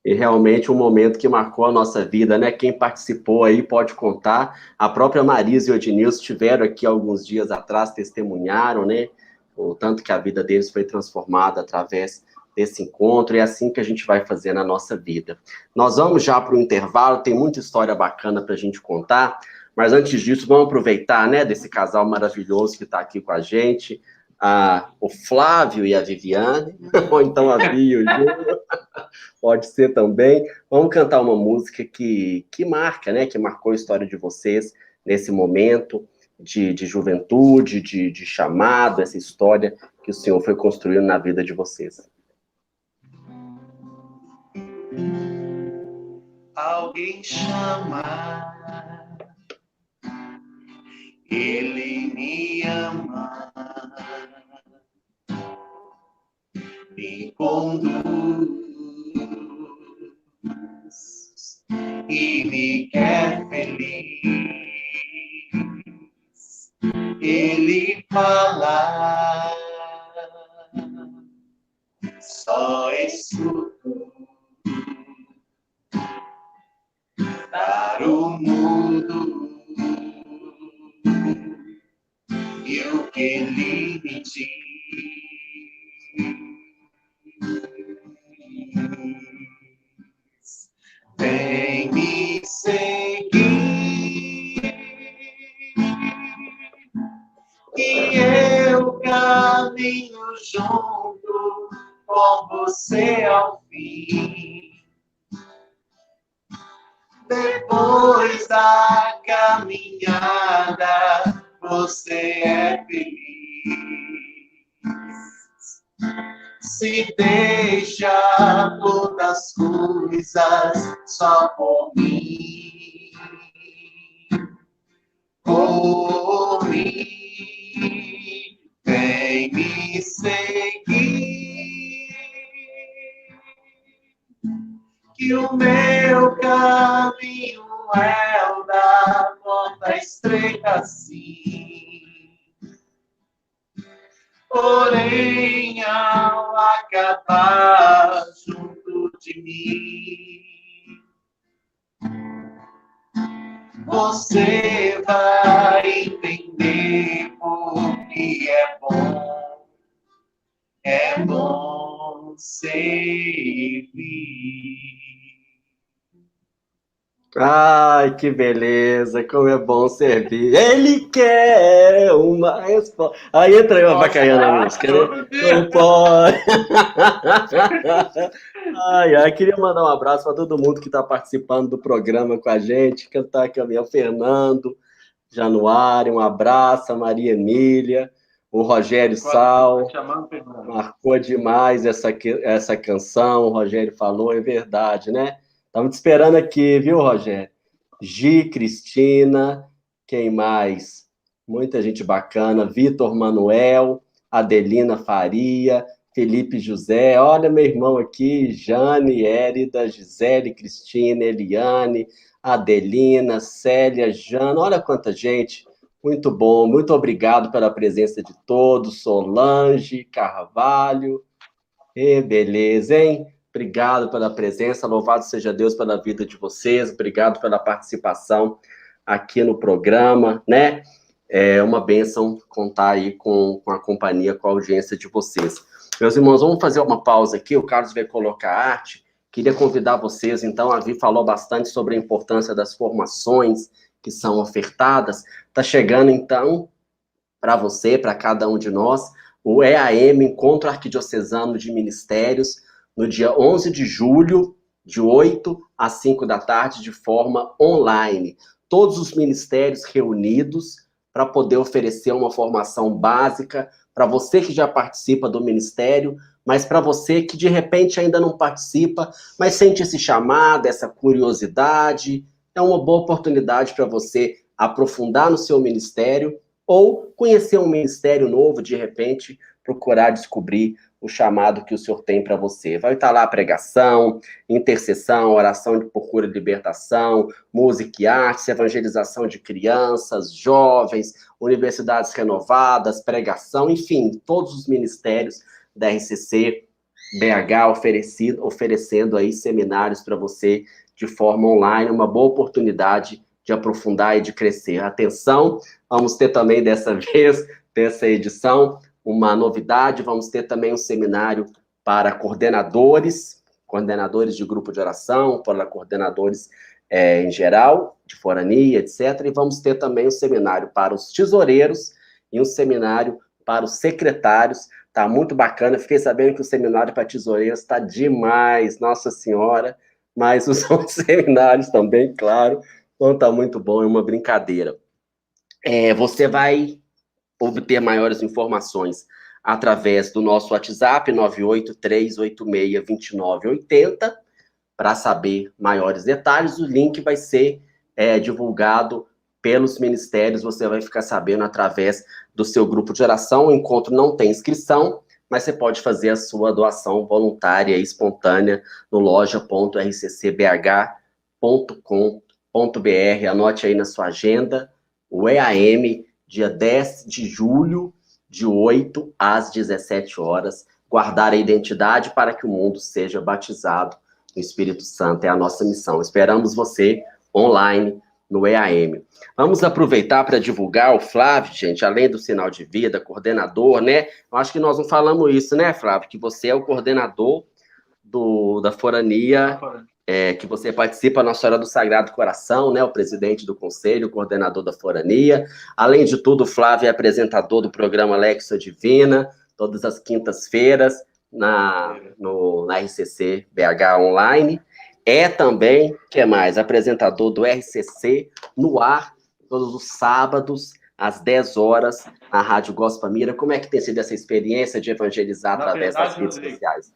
[SPEAKER 2] E realmente um momento que marcou a nossa vida, né? Quem participou aí pode contar. A própria Marisa e o Ednilson estiveram aqui alguns dias atrás, testemunharam, né? O tanto que a vida deles foi transformada através desse encontro, e é assim que a gente vai fazer na nossa vida. Nós vamos já para o intervalo, tem muita história bacana para a gente contar, mas antes disso, vamos aproveitar, né, desse casal maravilhoso que está aqui com a gente, o Flávio e a Viviane, ou então a Bia e o Júnior, pode ser também. Vamos cantar uma música que marca, né, que marcou a história de vocês nesse momento de juventude, de chamado, essa história que o Senhor foi construindo na vida de vocês.
[SPEAKER 1] Alguém chama, ele me ama, me conduz e me quer feliz. Ele fala, só escuto. Dar o mudo e o que ele me diz. Vem me seguir e eu caminho junto com você ao fim. Depois da caminhada, você é feliz. Se deixa todas as coisas só por mim. Por mim, vem me seguir. Que o meu caminho é o da porta estreita, sim. Porém, ao acabar junto de mim, você vai entender porque é bom servir.
[SPEAKER 2] Ai, que beleza, como é bom servir. Ele quer uma resposta. Aí entra eu abacaiando a música, né? Não pode. Ai, queria mandar um abraço para todo mundo que está participando do programa com a gente. Cantar aqui o Fernando, Januário, um abraço, a Maria Emília, o Rogério Sal. Marcou demais essa canção, o Rogério falou, é verdade, né? Estamos te esperando aqui, viu, Rogério? Gi, Cristina, quem mais? Muita gente bacana. Vitor Manuel, Adelina Faria, Felipe José. Olha meu irmão aqui, Jane, Érida, Gisele, Cristina, Eliane, Adelina, Célia, Jana. Olha quanta gente. Muito bom. Muito obrigado pela presença de todos. Solange, Carvalho. Beleza, hein? Obrigado pela presença. Louvado seja Deus pela vida de vocês. Obrigado pela participação aqui no programa, né? É uma bênção contar aí com a companhia, com a audiência de vocês. Meus irmãos, vamos fazer uma pausa aqui, o Carlos vai colocar a arte. Queria convidar vocês, então, a Vi falou bastante sobre a importância das formações que são ofertadas. Está chegando, então, para você, para cada um de nós, o EAM, Encontro Arquidiocesano de Ministérios, no dia 11 de julho, de 8 às 5 da tarde, de forma online. Todos os ministérios reunidos para poder oferecer uma formação básica para você que já participa do ministério, mas para você que de repente ainda não participa, mas sente esse chamado, essa curiosidade, é uma boa oportunidade para você aprofundar no seu ministério ou conhecer um ministério novo, de repente, procurar descobrir o chamado que o Senhor tem para você. Vai estar lá a pregação, intercessão, oração por cura e libertação, música e artes, evangelização de crianças, jovens, universidades renovadas, pregação, enfim, todos os ministérios da RCC BH oferecendo aí seminários para você de forma online, uma boa oportunidade de aprofundar e de crescer. Atenção, vamos ter também dessa vez, dessa edição, uma novidade, vamos ter também um seminário para coordenadores de grupo de oração, para coordenadores em geral, de forania, etc. E vamos ter também um seminário para os tesoureiros e um seminário para os secretários. Tá muito bacana, fiquei sabendo que o seminário para tesoureiros está demais, Nossa Senhora, mas os outros seminários também, claro, vão estar muito bom, é uma brincadeira. Você vai obter maiores informações através do nosso WhatsApp, 983862980, para saber maiores detalhes. O link vai ser divulgado pelos ministérios, você vai ficar sabendo através do seu grupo de oração. O encontro não tem inscrição, mas você pode fazer a sua doação voluntária e espontânea no loja.rccbh.com.br. Anote aí na sua agenda, o EAM, dia 10 de julho, de 8 às 17 horas, guardar a identidade para que o mundo seja batizado no Espírito Santo. É a nossa missão. Esperamos você online no EAM. Vamos aproveitar para divulgar o Flávio, gente, além do sinal de vida, coordenador, né? Eu acho que nós não falamos isso, né, Flávio? Que você é o coordenador da Forania, que você participa na Senhora do Sagrado Coração, né? O presidente do conselho, o coordenador da Forania. Além de tudo, o Flávio é apresentador do programa Lexia Divina, todas as quintas-feiras, na RCC BH Online. É também, que mais? Apresentador do RCC no ar, todos os sábados, às 10 horas, na Rádio Gospel Mira. Como é que tem sido essa experiência de evangelizar através das redes sociais?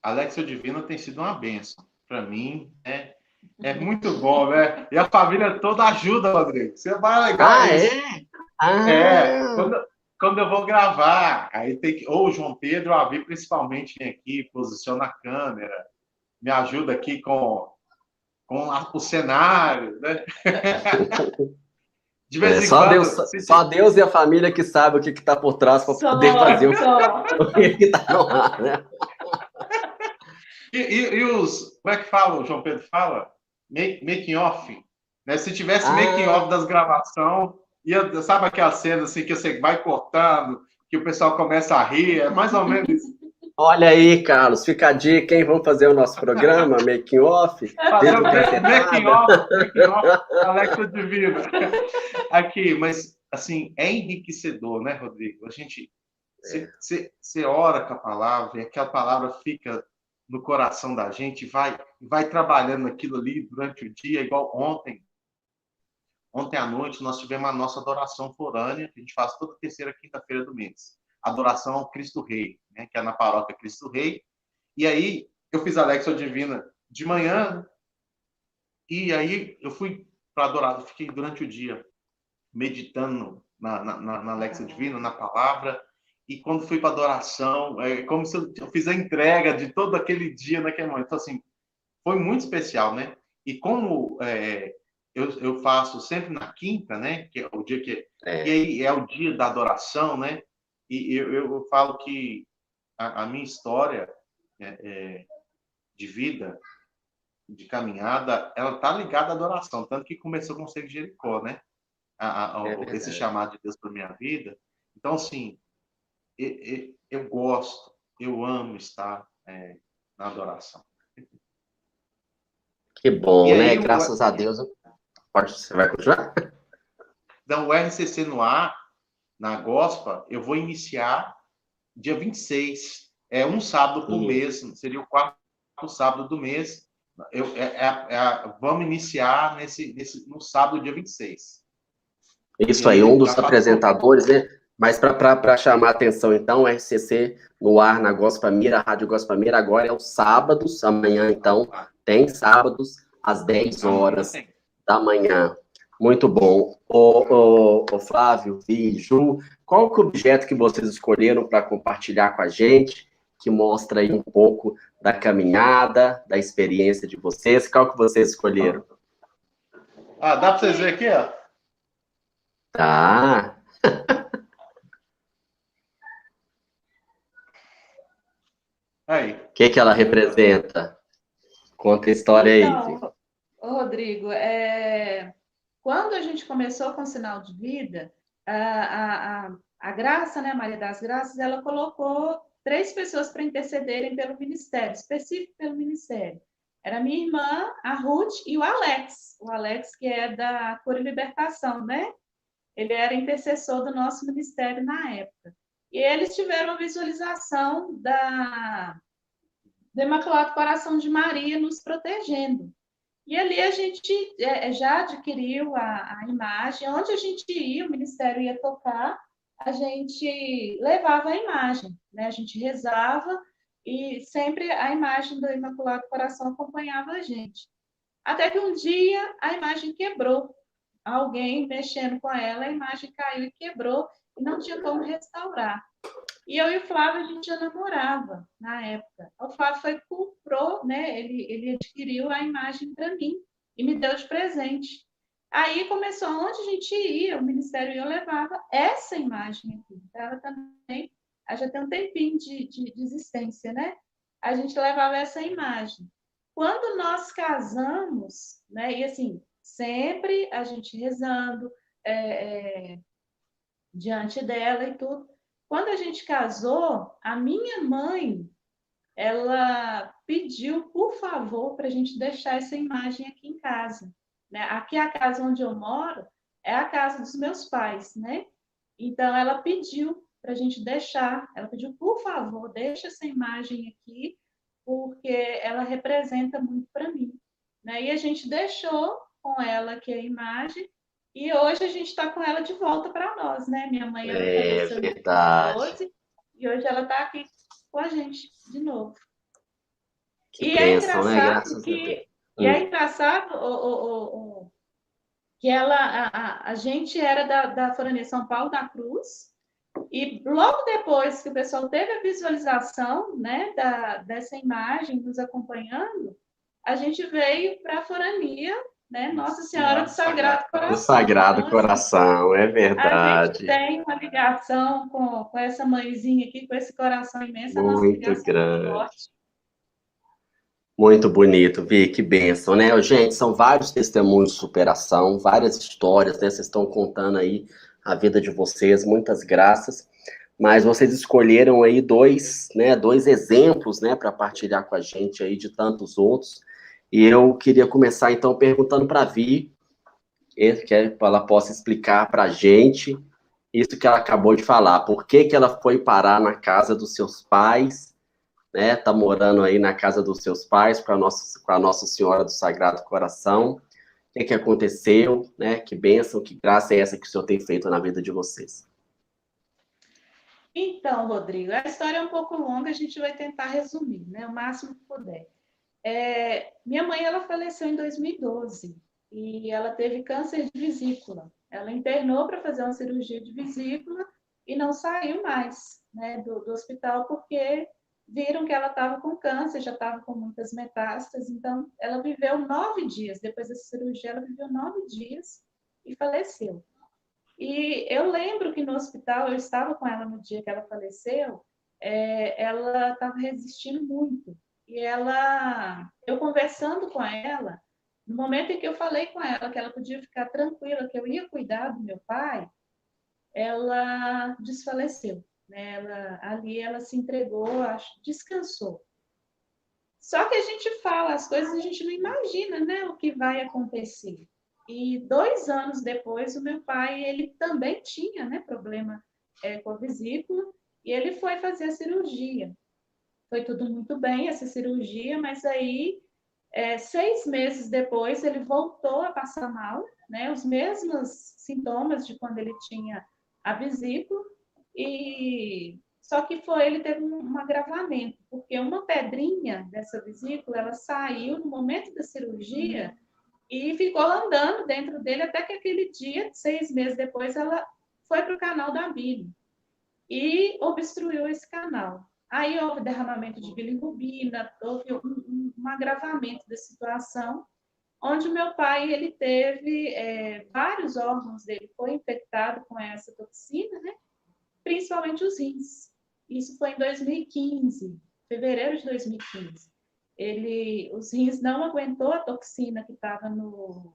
[SPEAKER 1] A Lexia Divina tem sido uma bênção. Para mim, é muito bom, né? E a família toda ajuda, Rodrigo. Você vai legal isso. Quando eu vou gravar, aí tem que... Ou o João Pedro, a Vi principalmente, vem aqui, posiciona a câmera, me ajuda aqui com o cenário, né? De vez em quando...
[SPEAKER 2] Só Deus e a família que sabe o que está por trás para poder fazer o que está no ar, né?
[SPEAKER 1] E os... Como é que fala, o João Pedro fala? Making off. Né? Se tivesse making off das gravações... sabe aquela cena assim que você vai cortando, que o pessoal começa a rir? É mais ou menos isso.
[SPEAKER 2] Olha aí, Carlos, fica a dica, hein? Vamos fazer o nosso programa, Making Off?
[SPEAKER 1] Fazer o Making Off, Lexia Divina. Aqui, mas, assim, é enriquecedor, né, Rodrigo? A gente, você ora com a palavra, e aquela palavra fica no coração da gente, vai trabalhando aquilo ali durante o dia, igual ontem. Ontem à noite, nós tivemos a nossa adoração forânea, que a gente faz toda terceira quinta-feira do mês. Adoração ao Cristo Rei, né? Que é na paróquia Cristo Rei. E aí, eu fiz a Lexia Divina de manhã, e aí eu fui para adorar. Eu fiquei durante o dia meditando na Alexa Divina, na palavra, e quando fui para adoração, é como se eu fiz a entrega de todo aquele dia naquele momento. Então, assim, foi muito especial, né? E como eu faço sempre na quinta, né? Que é o dia que... E aí é o dia da adoração, né? E eu falo que a minha história de vida, de caminhada, ela tá ligada à adoração, tanto que começou com o Cego de Jericó, né? Esse chamado de Deus para minha vida. Então, assim, eu gosto, eu amo estar na adoração.
[SPEAKER 2] Que bom, né? Graças a Deus. Você vai continuar?
[SPEAKER 1] Então, o RCC no ar, na Gospa, eu vou iniciar dia 26. É um sábado por mês, seria o quarto sábado do mês. Vamos iniciar no sábado, dia 26.
[SPEAKER 2] Isso aí, um dos apresentadores, né? Mas para chamar a atenção, então, o RCC no ar na Gospa Mira, a Rádio Gospa Mira, agora é os sábados, amanhã, então, tem sábados, às 10 horas da manhã. Muito bom. Ô, Flávio, Vi, Ju, qual que é o objeto que vocês escolheram para compartilhar com a gente, que mostra aí um pouco da caminhada, da experiência de vocês? Qual que vocês escolheram?
[SPEAKER 1] Dá para vocês verem aqui, ó?
[SPEAKER 2] Tá.
[SPEAKER 1] Aí.
[SPEAKER 2] O que ela representa? Conta a história aí.
[SPEAKER 3] Rodrigo, quando a gente começou com o Sinal de Vida, a Graça, né, a Maria das Graças, ela colocou 3 pessoas para intercederem pelo ministério, específico pelo ministério. Era a minha irmã, a Ruth e o Alex, que é da Cura e Libertação, né? Ele era intercessor do nosso ministério na época. E eles tiveram a visualização do Imaculado Coração de Maria nos protegendo. E ali a gente já adquiriu a imagem. Onde a gente ia, o ministério ia tocar, a gente levava a imagem, né? A gente rezava e sempre a imagem do Imaculado Coração acompanhava a gente. Até que um dia a imagem quebrou. Alguém mexendo com ela, a imagem caiu e quebrou e não tinha como restaurar. E eu e o Flávio, a gente já namorava na época. O Flávio comprou, né? Ele adquiriu a imagem para mim e me deu de presente. Aí começou, onde a gente ia, o ministério eu levava essa imagem aqui. Ela também, já tem um tempinho de existência, né? A gente levava essa imagem. Quando nós casamos, né? E assim, sempre a gente rezando diante dela e tudo. Quando a gente casou, a minha mãe, ela pediu, por favor, para a gente deixar essa imagem aqui em casa. Né? Aqui a casa onde eu moro é a casa dos meus pais, né? Então, ela pediu para a gente deixar, ela pediu, por favor, deixa essa imagem aqui, porque ela representa muito para mim. Né? E a gente deixou com ela aqui a imagem, e hoje a gente está com ela de volta para nós, né? Minha mãe, ela faleceu em 2012, e hoje ela está aqui com a gente de novo.
[SPEAKER 2] Que bênção, né? Graças a Deus.
[SPEAKER 3] E é engraçado que a gente era da Forania São Paulo da Cruz, e logo depois que o pessoal teve a visualização, né, dessa imagem nos acompanhando, a gente veio para a Forania, né, Nossa Senhora do Sagrado Coração.
[SPEAKER 2] Do Sagrado Coração, é verdade.
[SPEAKER 3] A gente tem uma ligação com essa mãezinha aqui, com esse coração imenso.
[SPEAKER 2] Muito grande. Forte. Muito bonito, Vi, que bênção, né? Gente, são vários testemunhos de superação, várias histórias, né? Vocês estão contando aí a vida de vocês, muitas graças. Mas vocês escolheram aí dois exemplos, né, para partilhar com a gente aí de tantos outros. E eu queria começar, então, perguntando para a Vi, que ela possa explicar para a gente isso que ela acabou de falar. Por que ela foi parar na casa dos seus pais, né? Tá morando aí na casa dos seus pais com a Nossa Senhora do Sagrado Coração. O que aconteceu, né? Que bênção, que graça é essa que o Senhor tem feito na vida de vocês?
[SPEAKER 3] Então, Rodrigo, a história é um pouco longa, a gente vai tentar resumir, né? O máximo que puder. Minha mãe, ela faleceu em 2012. e ela teve câncer de vesícula. Ela internou para fazer uma cirurgia de vesícula e não saiu mais, né, do hospital, porque viram que ela estava com câncer, já estava com muitas metástases. Então, ela viveu 9 dias. Depois dessa cirurgia, ela viveu 9 dias e faleceu. E eu lembro que no hospital, eu estava com ela no dia que ela faleceu, ela estava resistindo muito. E eu conversando com ela, no momento em que eu falei com ela que ela podia ficar tranquila, que eu ia cuidar do meu pai, ela desfaleceu. Né? Ali ela se entregou, acho, descansou. Só que a gente fala as coisas, a gente não imagina, né, o que vai acontecer. E 2 anos depois, o meu pai, ele também tinha, né, problema com a vesícula, e ele foi fazer a cirurgia. Foi tudo muito bem, essa cirurgia, mas aí, 6 meses depois, ele voltou a passar mal, né, os mesmos sintomas de quando ele tinha a vesícula, e só que ele teve um agravamento, porque uma pedrinha dessa vesícula, ela saiu no momento da cirurgia e ficou andando dentro dele até que aquele dia, 6 meses depois, ela foi para o canal da bile e obstruiu esse canal. Aí houve derramamento de bilirrubina, houve um agravamento da situação, onde o meu pai, ele teve vários órgãos dele foi infectado com essa toxina, né? Principalmente os rins. Isso foi em 2015, fevereiro de 2015. Os rins não aguentou a toxina que estava no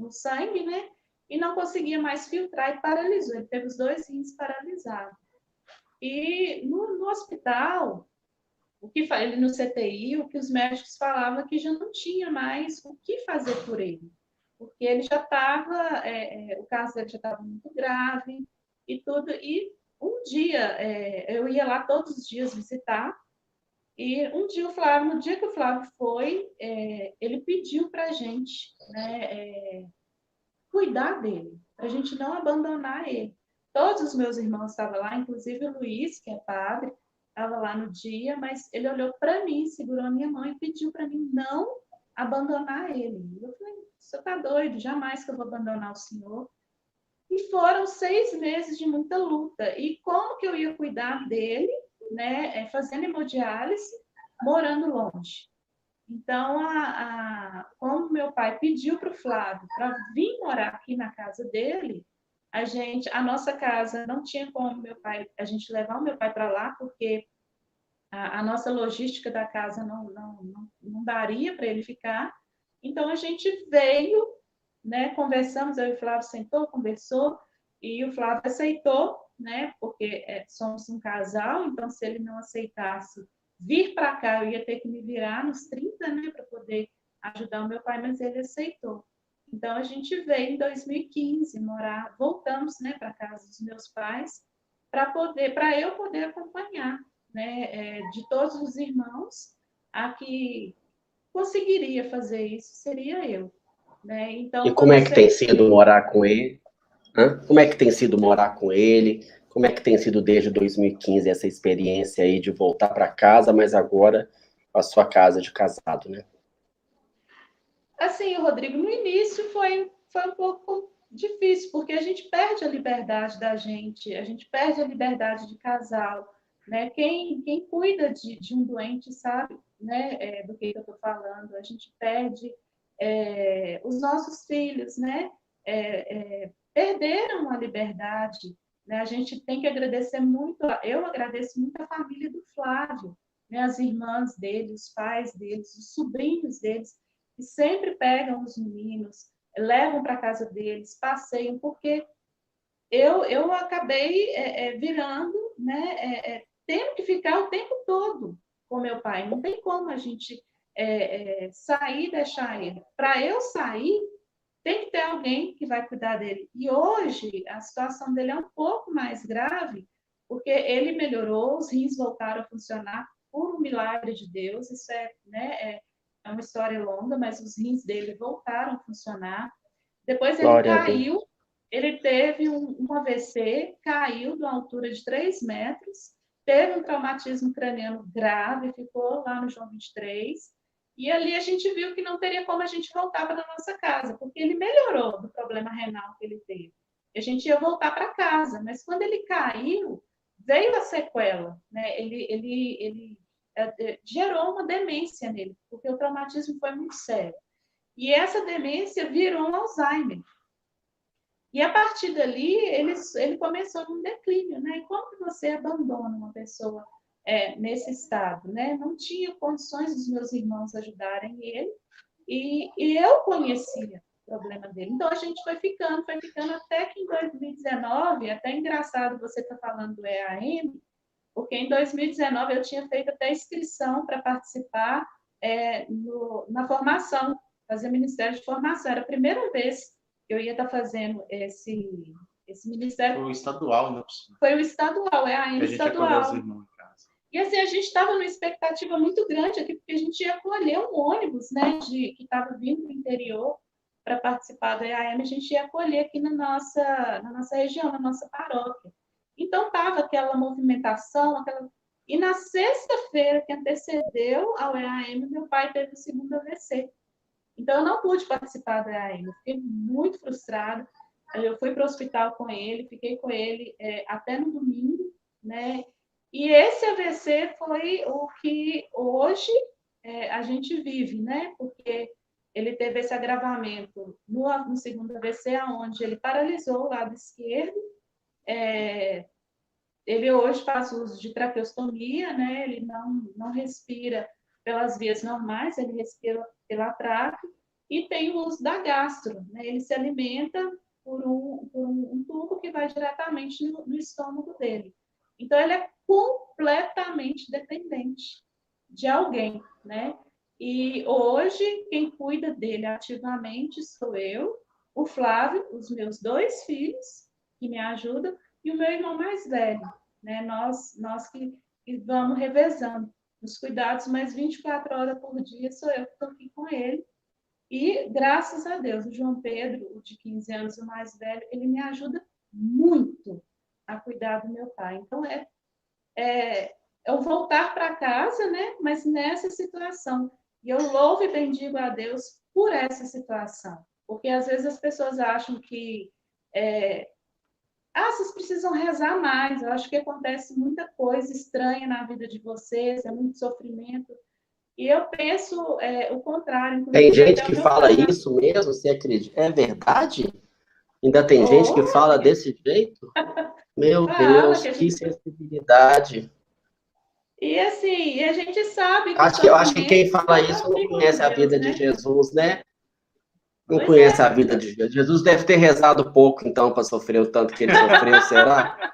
[SPEAKER 3] sangue, né? E não conseguia mais filtrar e paralisou. Ele teve os 2 rins paralisados. E no hospital, ele no CTI, o que os médicos falavam que já não tinha mais o que fazer por ele, porque ele já estava, o caso dele já estava muito grave e tudo. E um dia, eu ia lá todos os dias visitar, e um dia no dia que o Flávio foi, ele pediu para a gente, né, cuidar dele, para a gente não abandonar ele. Todos os meus irmãos estavam lá, inclusive o Luiz, que é padre, estava lá no dia, mas ele olhou para mim, segurou a minha mão e pediu para mim não abandonar ele. Eu falei, você está doido? Jamais que eu vou abandonar o senhor. E foram 6 meses de muita luta. E como que eu ia cuidar dele, né, fazendo hemodiálise, morando longe? Então, como meu pai pediu para o Flávio para vir morar aqui na casa dele, a nossa casa não tinha como a gente levar o meu pai para lá, porque a nossa logística da casa não daria para ele ficar. Então, a gente veio, né, conversamos, eu e o Flávio sentou, conversou, e o Flávio aceitou, né, porque somos um casal, então se ele não aceitasse vir para cá, eu ia ter que me virar nos 30, né, para poder ajudar o meu pai, mas ele aceitou. Então a gente veio em 2015 morar, voltamos, né, para casa dos meus pais, para eu poder acompanhar, né, de todos os irmãos, a que conseguiria fazer isso seria eu. Né? Então,
[SPEAKER 2] e como é que tem sido morar com ele? Como é que tem sido morar com ele? Como é que tem sido desde 2015 essa experiência aí de voltar para casa, mas agora a sua casa de casado, né?
[SPEAKER 3] Assim, Rodrigo, no início foi um pouco difícil, porque a gente perde a liberdade da gente, a gente perde a liberdade de casal, né? Quem cuida de um doente sabe, né, do que eu estou falando. A gente perde os nossos filhos, né? Perderam a liberdade, né? A gente tem que agradecer muito, eu agradeço muito a família do Flávio, né? As irmãs dele, os pais deles, os sobrinhos deles, que sempre pegam os meninos, levam para casa deles, passeiam, porque eu acabei virando, né, tendo que ficar o tempo todo com meu pai. Não tem como a gente sair e deixar ele. Para eu sair, tem que ter alguém que vai cuidar dele. E hoje a situação dele é um pouco mais grave, porque ele melhorou, os rins voltaram a funcionar por um milagre de Deus. Isso é uma história longa, mas os rins dele voltaram a funcionar. Depois ele caiu, ele teve um AVC, caiu de uma altura de 3 metros, teve um traumatismo craniano grave, ficou lá no João 23, E ali a gente viu que não teria como a gente voltar para a nossa casa, porque ele melhorou do problema renal que ele teve. E a gente ia voltar para casa, mas quando ele caiu, veio a sequela, né? Ele gerou uma demência nele, porque o traumatismo foi muito sério. E essa demência virou um Alzheimer. E a partir dali, ele começou num declínio, né? E como que você abandona uma pessoa nesse estado, né? Não tinha condições dos meus irmãos ajudarem ele, e eu conhecia o problema dele. Então, a gente foi ficando, até que em 2019, até engraçado você estar falando do EAM, porque em 2019 eu tinha feito até inscrição para participar na formação, fazer Ministério de Formação. Era a primeira vez que eu ia estar fazendo esse ministério.
[SPEAKER 1] Foi o estadual, né?
[SPEAKER 3] Foi o estadual, a gente
[SPEAKER 1] estadual. Ia os irmãos em casa.
[SPEAKER 3] E assim, a gente estava numa expectativa muito grande aqui, porque a gente ia colher um ônibus, né, que estava vindo do interior para participar do EAM, a gente ia colher aqui na nossa região, na nossa paróquia. Então, estava aquela movimentação, E na sexta-feira que antecedeu ao EAM, meu pai teve o segundo AVC. Então, eu não pude participar do EAM, eu fiquei muito frustrada. Eu fui para o hospital com ele, fiquei com ele até no domingo, né? E esse AVC foi o que hoje a gente vive, né? Porque ele teve esse agravamento no segundo AVC, onde ele paralisou o lado esquerdo. Ele hoje faz uso de traqueostomia, né? Ele não respira pelas vias normais, ele respira pela tráquea, e tem o uso da gastro, né? Ele se alimenta por um tubo que vai diretamente no estômago dele. Então, ele é completamente dependente de alguém, né? E hoje, quem cuida dele ativamente sou eu, o Flávio, os meus 2 filhos, que me ajudam, e o meu irmão mais velho, né? Nós que vamos revezando os cuidados, mas 24 horas por dia sou eu que estou aqui com ele. E, graças a Deus, o João Pedro, o de 15 anos, o mais velho, ele me ajuda muito a cuidar do meu pai. Então, eu voltar para casa, né? Mas nessa situação. E eu louvo e bendigo a Deus por essa situação. Porque, às vezes, as pessoas acham que vocês precisam rezar mais. Eu acho que acontece muita coisa estranha na vida de vocês, é muito sofrimento. E eu penso o contrário.
[SPEAKER 2] Tem gente que fala isso mesmo, você acredita? É verdade? Ainda tem gente que fala desse jeito? Meu Deus, que sensibilidade.
[SPEAKER 3] E assim, a gente sabe
[SPEAKER 2] que eu acho que quem fala isso não conhece a vida de Jesus, né? Não conhece a vida de Jesus. Jesus deve ter rezado pouco, então, para sofrer o tanto que ele sofreu, será?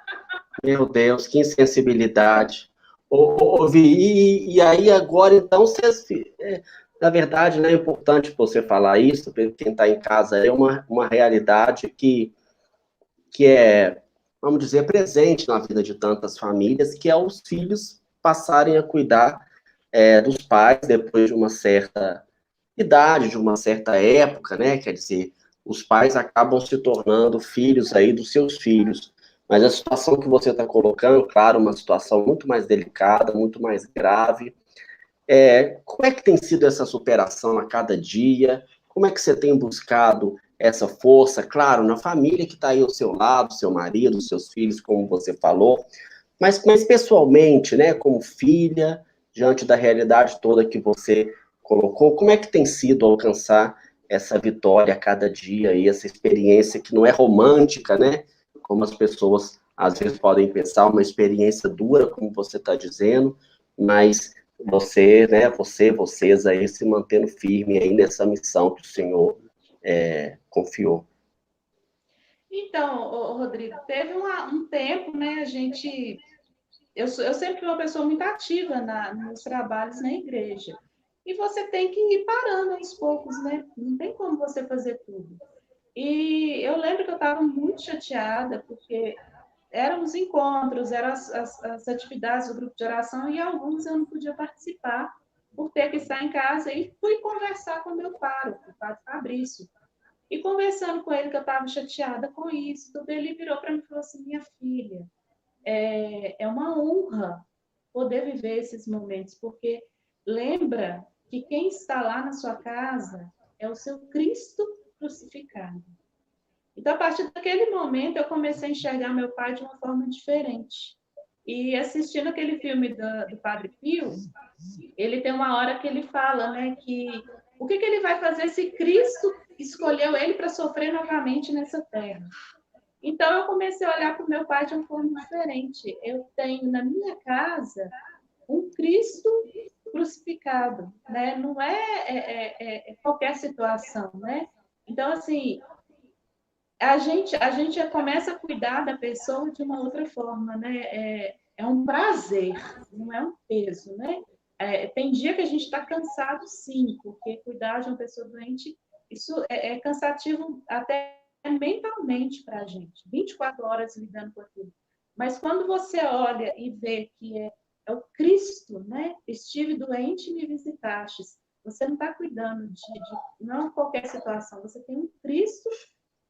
[SPEAKER 2] Meu Deus, que insensibilidade. E aí, agora, então, vocês. Na verdade, né, é importante você falar isso, porque quem está em casa é uma realidade que é, vamos dizer, presente na vida de tantas famílias, que é os filhos passarem a cuidar dos pais depois de uma certa idade, de uma certa época, né? Quer dizer, os pais acabam se tornando filhos aí dos seus filhos. Mas a situação que você está colocando, claro, uma situação muito mais delicada, muito mais grave. Como é que tem sido essa superação a cada dia? Como é que você tem buscado essa força? Claro, na família que está aí ao seu lado, seu marido, seus filhos, como você falou, mas pessoalmente, né, como filha, diante da realidade toda que você colocou, como é que tem sido alcançar essa vitória a cada dia e essa experiência que não é romântica, né? Como as pessoas às vezes podem pensar, uma experiência dura, como você está dizendo, mas você, né, vocês aí se mantendo firme aí nessa missão que o Senhor confiou.
[SPEAKER 3] Então, Rodrigo, teve um tempo, né, eu sempre fui uma pessoa muito ativa nos trabalhos na igreja. E você tem que ir parando aos poucos, né? Não tem como você fazer tudo. E eu lembro que eu estava muito chateada, porque eram os encontros, eram as atividades do grupo de oração, e alguns eu não podia participar, por ter que estar em casa. E fui conversar com o meu pároco, o padre Fabrício. E conversando com ele, que eu estava chateada com isso, tudo, ele virou para mim e falou assim: minha filha, é uma honra poder viver esses momentos, porque lembra que quem está lá na sua casa é o seu Cristo crucificado. Então, a partir daquele momento, eu comecei a enxergar meu pai de uma forma diferente. E assistindo aquele filme do Padre Pio, ele tem uma hora que ele fala, né, que o que ele vai fazer se Cristo escolheu ele para sofrer novamente nessa terra. Então, eu comecei a olhar para o meu pai de uma forma diferente. Eu tenho na minha casa um Cristo crucificado, né? Não é qualquer situação, né? Então, assim, a gente já começa a cuidar da pessoa de uma outra forma, né? É um prazer, não é um peso, né? Tem dia que a gente está cansado, sim, porque cuidar de uma pessoa doente, isso é cansativo até mentalmente para a gente, 24 horas lidando com aquilo. Mas quando você olha e vê que é o Cristo, né? Estive doente e me visitastes. Você não está cuidando de não qualquer situação, você tem um Cristo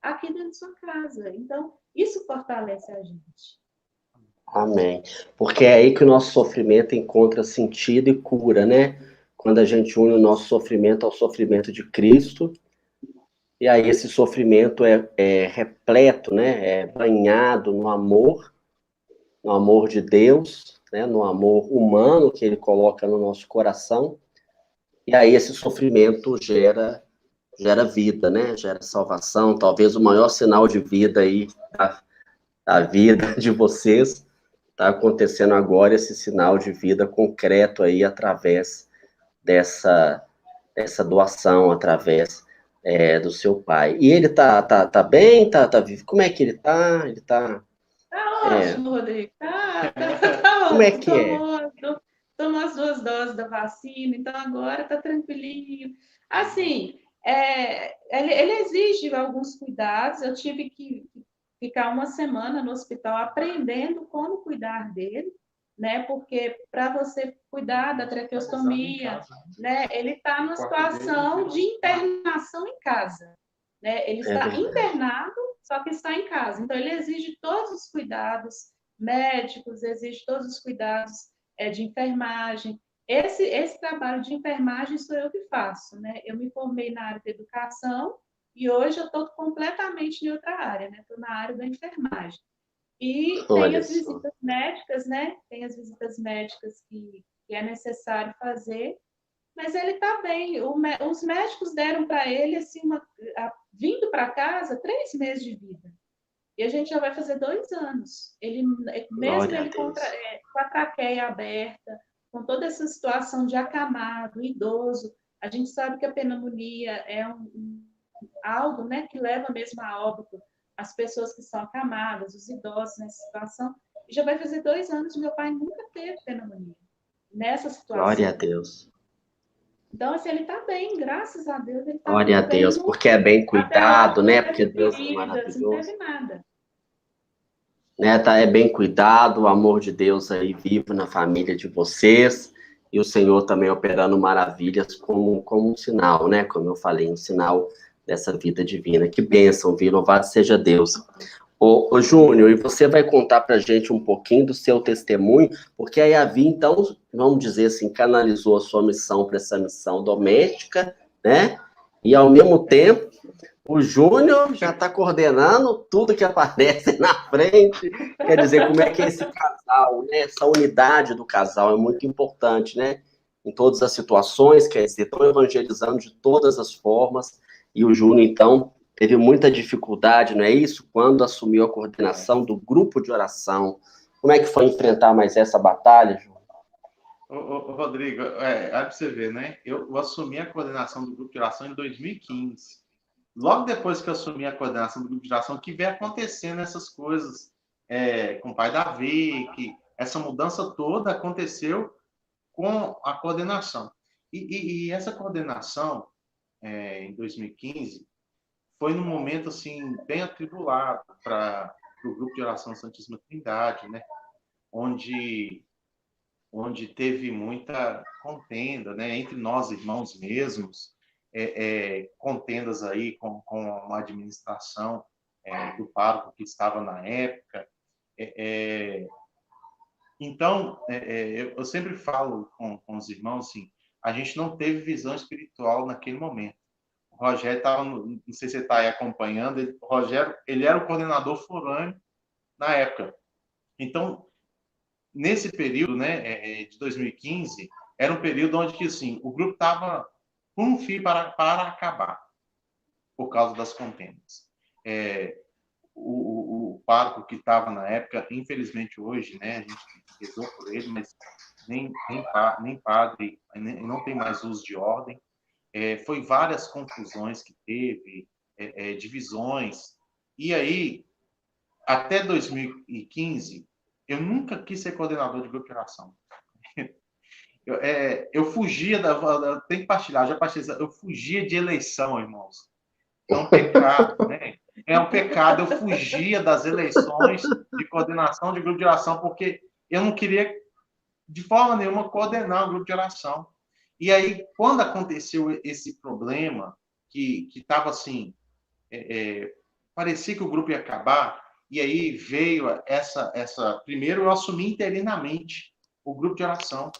[SPEAKER 3] aqui dentro de sua casa. Então, isso fortalece a gente.
[SPEAKER 2] Amém. Porque é aí que o nosso sofrimento encontra sentido e cura, né? Quando a gente une o nosso sofrimento ao sofrimento de Cristo, e aí esse sofrimento é repleto, né? É banhado no amor de Deus, né? No amor humano que Ele coloca no nosso coração, e aí esse sofrimento gera vida, né? Gera salvação. Talvez o maior sinal de vida aí da vida de vocês está acontecendo agora, esse sinal de vida concreto aí através dessa doação, através do seu pai. E ele tá bem? Tá vivo? Como é que ele tá? Ele tá...
[SPEAKER 3] Tá ótimo, Rodrigo. Tá
[SPEAKER 2] Como é
[SPEAKER 3] ótimo.
[SPEAKER 2] que é?
[SPEAKER 3] Tomou as 2 doses da vacina, então agora tá tranquilinho. Assim, ele exige alguns cuidados. Eu tive que ficar uma semana no hospital aprendendo como cuidar dele, né? Porque para você cuidar da traqueostomia, né? Ele está numa situação de internação em casa, né? Ele está internado, só que está em casa. Então, ele exige todos os cuidados médicos, exige todos os cuidados de enfermagem. Esse trabalho de enfermagem sou eu que faço, né? Eu me formei na área da educação e hoje eu estou completamente em outra área, né? Estou na área da enfermagem. E tem as visitas médicas, né? Tem as visitas médicas que é necessário fazer, mas ele está bem. Os médicos deram para ele, assim, vindo para casa, 3 meses de vida. E a gente já vai fazer 2 anos. Ele, mesmo ele com a traqueia aberta, com toda essa situação de acamado, idoso, a gente sabe que a pneumonia é algo, né, que leva mesmo a óbito as pessoas que são acamadas, os idosos nessa situação. E já vai fazer 2 anos e meu pai nunca teve pneumonia nessa situação.
[SPEAKER 2] Glória a Deus.
[SPEAKER 3] Então, assim, ele está bem, graças a Deus, ele está
[SPEAKER 2] Glória a Deus, porque é bem cuidado, né? Porque Deus é maravilhoso.
[SPEAKER 3] Não teve nada.
[SPEAKER 2] Né, é bem cuidado, o amor de Deus aí vivo na família de vocês, e o Senhor também operando maravilhas como um sinal, né? Como eu falei, um sinal dessa vida divina. Que bênção, viu? Louvado seja Deus. Ô Júnior, e você vai contar pra gente um pouquinho do seu testemunho, porque a Yavi, então, vamos dizer assim, canalizou a sua missão para essa missão doméstica, né? E ao mesmo tempo, o Júnior já está coordenando tudo que aparece na frente. Quer dizer, como é que é esse casal, né? Essa unidade do casal é muito importante, né? Em todas as situações, quer dizer, estão evangelizando de todas as formas. E o Júnior, então, teve muita dificuldade, não é isso? Quando assumiu a coordenação do grupo de oração. Como é que foi enfrentar mais essa batalha, Júnior?
[SPEAKER 1] Rodrigo, aí para você ver, né? Eu assumi a coordenação do grupo de oração em 2015. Logo depois que eu assumi a coordenação do grupo de oração, que vem acontecendo essas coisas com o pai Davi, que essa mudança toda aconteceu com a coordenação. E essa coordenação, em 2015, foi num momento assim bem atribulado para o grupo de oração Santíssima Trindade, né? Onde teve muita contenda, né? Entre nós irmãos mesmos, contendas aí com a administração do pároco que estava na época. Então, eu sempre falo com os irmãos assim, a gente não teve visão espiritual naquele momento. O Rogério estava, não sei se você está aí acompanhando, o Rogério, ele era o coordenador forâneo na época. Então, nesse período, né, de 2015, era um período onde que, assim, o grupo estava com um fio para acabar, por causa das contendas. O pároco que estava na época, infelizmente hoje, né, a gente rezou por ele, mas nem padre, não tem mais uso de ordem. Foi várias confusões que teve, divisões. E aí, até 2015, eu nunca quis ser coordenador de grupo de oração. Eu fugia da... Tem que partilhar, já partilhei. Eu fugia de eleição, irmãos. É um pecado, né? É um pecado. Eu fugia das eleições de coordenação de grupo de oração, porque eu não queria, de forma nenhuma, coordenar o grupo de oração. E aí, quando aconteceu esse problema, que estava assim, parecia que o grupo ia acabar, e aí veio essa... Primeiro, eu assumi interinamente o grupo de oração,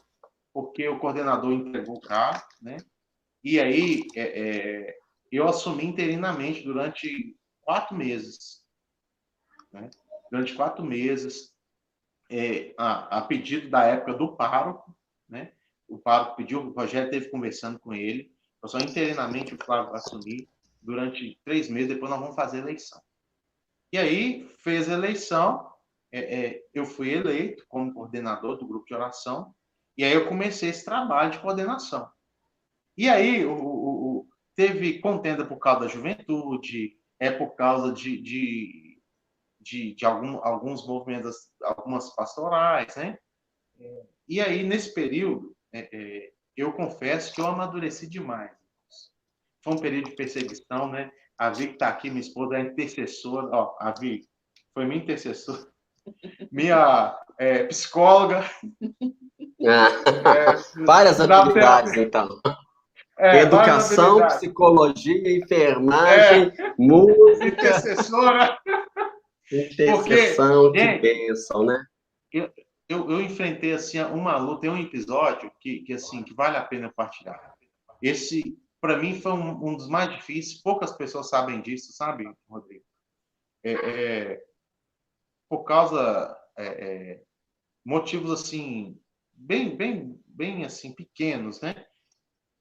[SPEAKER 1] porque o coordenador entregou o cargo, né? E aí eu assumi interinamente durante 4 meses. Né? Durante 4 meses, a pedido da época do pároco, né? O pároco pediu, o Rogério esteve conversando com ele, eu só interinamente o Flávio assumir durante 3 meses, depois nós vamos fazer eleição. E aí, fez a eleição, eu fui eleito como coordenador do grupo de oração, e aí eu comecei esse trabalho de coordenação. E aí, teve contenda por causa da juventude, por causa de alguns movimentos, algumas pastorais, né? E aí, nesse período, eu confesso que eu amadureci demais. Foi um período de perseguição, né? A Vi, que está aqui, minha esposa, é intercessora. Ó, a Vi foi minha intercessora, minha psicóloga.
[SPEAKER 2] Várias habilidades, então. Educação, psicologia, enfermagem, música.
[SPEAKER 1] Intercessora.
[SPEAKER 2] Intercessão, que bênção, né?
[SPEAKER 1] Eu enfrentei assim uma luta, tem um episódio que vale a pena partilhar. Esse, para mim, foi um dos mais difíceis. Poucas pessoas sabem disso, sabe, Rodrigo? Por causa motivos assim bem assim pequenos, né?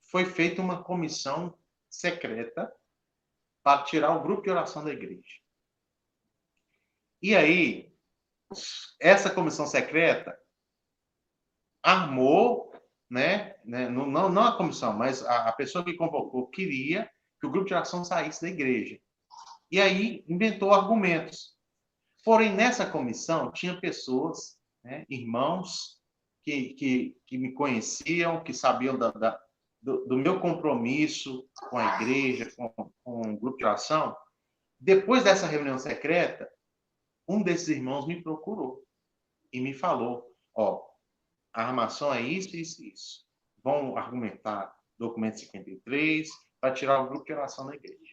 [SPEAKER 1] Foi feita uma comissão secreta para tirar o grupo de oração da igreja. E aí, essa comissão secreta armou, né? Não a comissão, mas a pessoa que convocou queria que o grupo de oração saísse da igreja. E aí inventou argumentos. Porém, nessa comissão tinha pessoas, né, irmãos, que me conheciam, que sabiam do meu compromisso com a igreja, com o grupo de oração. Depois dessa reunião secreta, um desses irmãos me procurou e me falou, a armação é isso, isso, isso. Vão argumentar documento 53 para tirar o grupo de oração da igreja.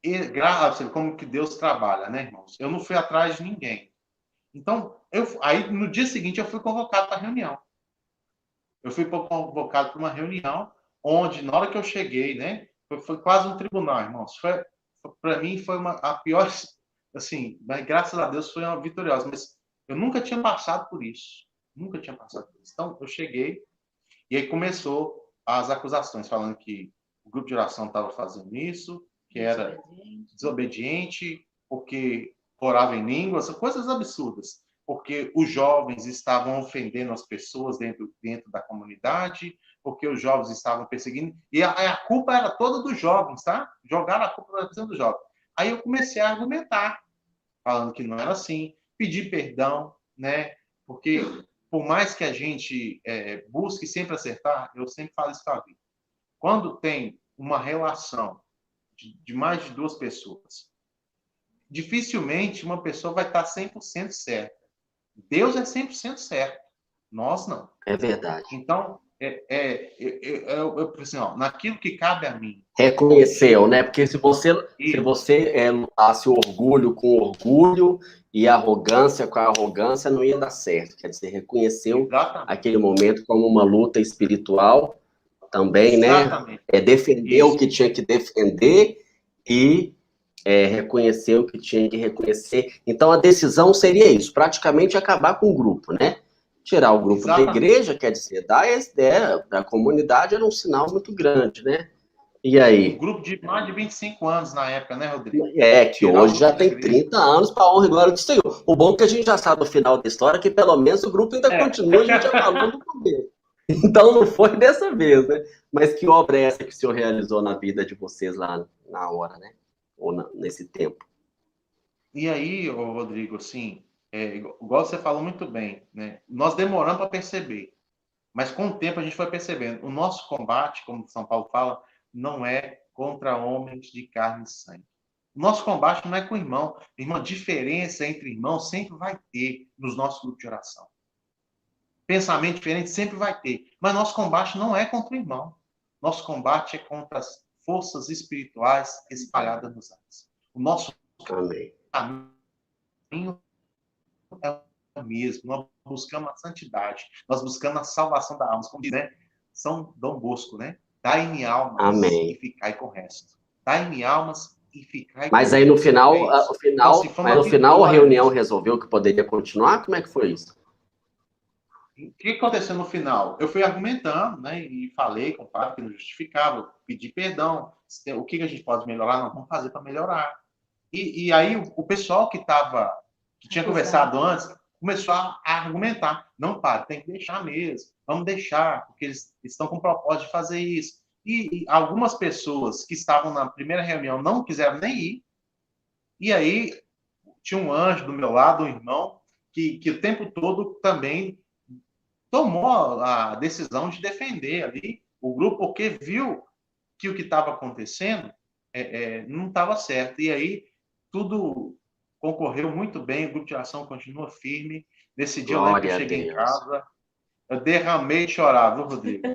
[SPEAKER 1] E graças a como que Deus trabalha, né, irmãos? Eu não fui atrás de ninguém. Então, aí no dia seguinte eu fui convocado para a reunião. Eu fui convocado para uma reunião onde, na hora que eu cheguei, né, foi quase um tribunal, irmãos. Para mim foi a pior, assim, mas graças a Deus foi uma vitoriosa, mas eu nunca tinha passado por isso. Nunca tinha passado por isso. Então, eu cheguei e aí começou as acusações, falando que o grupo de oração estava fazendo isso, que era desobediente, porque orava em línguas, coisas absurdas, porque os jovens estavam ofendendo as pessoas dentro da comunidade, porque os jovens estavam perseguindo, e a culpa era toda dos jovens, tá? Jogaram a culpa para cima dos jovens. Aí eu comecei a argumentar, falando que não era assim, pedir perdão, né? Porque por mais que a gente busque sempre acertar, eu sempre falo isso para a vida. Quando tem uma relação de mais de 2 pessoas, dificilmente uma pessoa vai estar 100% certa. Deus é 100% certo. Nós não.
[SPEAKER 2] É verdade.
[SPEAKER 1] Então, assim, ó, naquilo que cabe a mim.
[SPEAKER 2] Reconheceu, né? Porque se você lutasse o orgulho com orgulho e a arrogância com a arrogância, não ia dar certo. Quer dizer, reconheceu aquele momento como uma luta espiritual também, né? Defendeu o que tinha que defender e reconheceu o que tinha que reconhecer. Então, a decisão seria isso, praticamente acabar com o grupo, né? Tirar o grupo da igreja, quer dizer, da comunidade era um sinal muito grande, né? E aí?
[SPEAKER 1] Um grupo de mais de 25 anos na época, né, Rodrigo?
[SPEAKER 2] Que hoje já tem 30 anos para a honra e glória do Senhor. O bom é que a gente já sabe o final da história, que pelo menos o grupo ainda continua, a gente já falou no começo. Então não foi dessa vez, né? Mas que obra é essa que o Senhor realizou na vida de vocês lá na hora, né? Ou nesse tempo?
[SPEAKER 1] E aí, Rodrigo, assim, igual você falou muito bem, né? Nós demoramos para perceber, mas com o tempo a gente foi percebendo. O nosso combate, como São Paulo fala, não é contra homens de carne e sangue. O nosso combate não é com o irmão. Irmão, diferença entre irmãos sempre vai ter nos nossos grupos de oração. Pensamento diferente sempre vai ter. Mas nosso combate não é contra o irmão. Nosso combate é contra as forças espirituais espalhadas nos ares. O nosso caminho é o mesmo. Nós buscamos a santidade. Nós buscamos a salvação da alma. Como diz, né? São Dom Bosco, né? Dai-me almas e ficai com o resto. Dai-me almas e ficai com o resto.
[SPEAKER 2] Mas aí no final, a reunião resolveu que poderia continuar? Como é que foi isso?
[SPEAKER 1] O que aconteceu no final? Eu fui argumentando, né? E falei com o padre que não justificava, pedi perdão. O que a gente pode melhorar? Não, vamos fazer para melhorar. E aí o pessoal que tinha conversado antes, começou a argumentar. Não, padre, tem que deixar mesmo. Vamos deixar, porque eles estão com o propósito de fazer isso. E algumas pessoas que estavam na primeira reunião não quiseram nem ir. E aí tinha um anjo do meu lado, um irmão, que o tempo todo também tomou a decisão de defender ali o grupo, porque viu que o que estava acontecendo não estava certo. E aí tudo concorreu muito bem, o grupo de oração continua firme. Nesse dia eu lembro que eu cheguei em casa, eu derramei de chorar, viu, Rodrigo?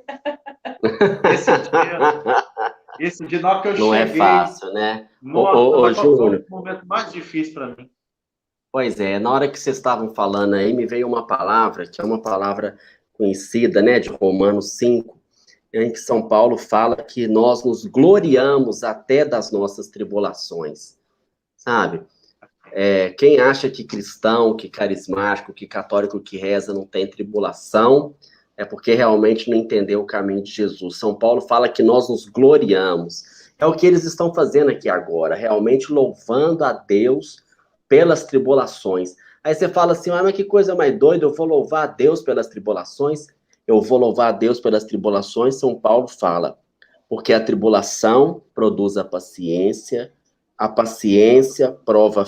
[SPEAKER 1] Esse dia, na hora que eu cheguei...
[SPEAKER 2] Não é fácil, né?
[SPEAKER 1] Júnior, foi o momento mais difícil para mim.
[SPEAKER 2] Pois é, na hora que vocês estavam falando aí, me veio uma palavra, que é uma palavra conhecida, né, de Romanos 5, em que São Paulo fala que nós nos gloriamos até das nossas tribulações, sabe? Quem acha que cristão, que carismático, que católico, que reza não tem tribulação, é porque realmente não entendeu o caminho de Jesus. São Paulo fala que nós nos gloriamos. É o que eles estão fazendo aqui agora, realmente louvando a Deus pelas tribulações. Aí você fala assim, mas que coisa mais doida, eu vou louvar a Deus pelas tribulações? Eu vou louvar a Deus pelas tribulações, São Paulo fala, porque a tribulação produz a paciência prova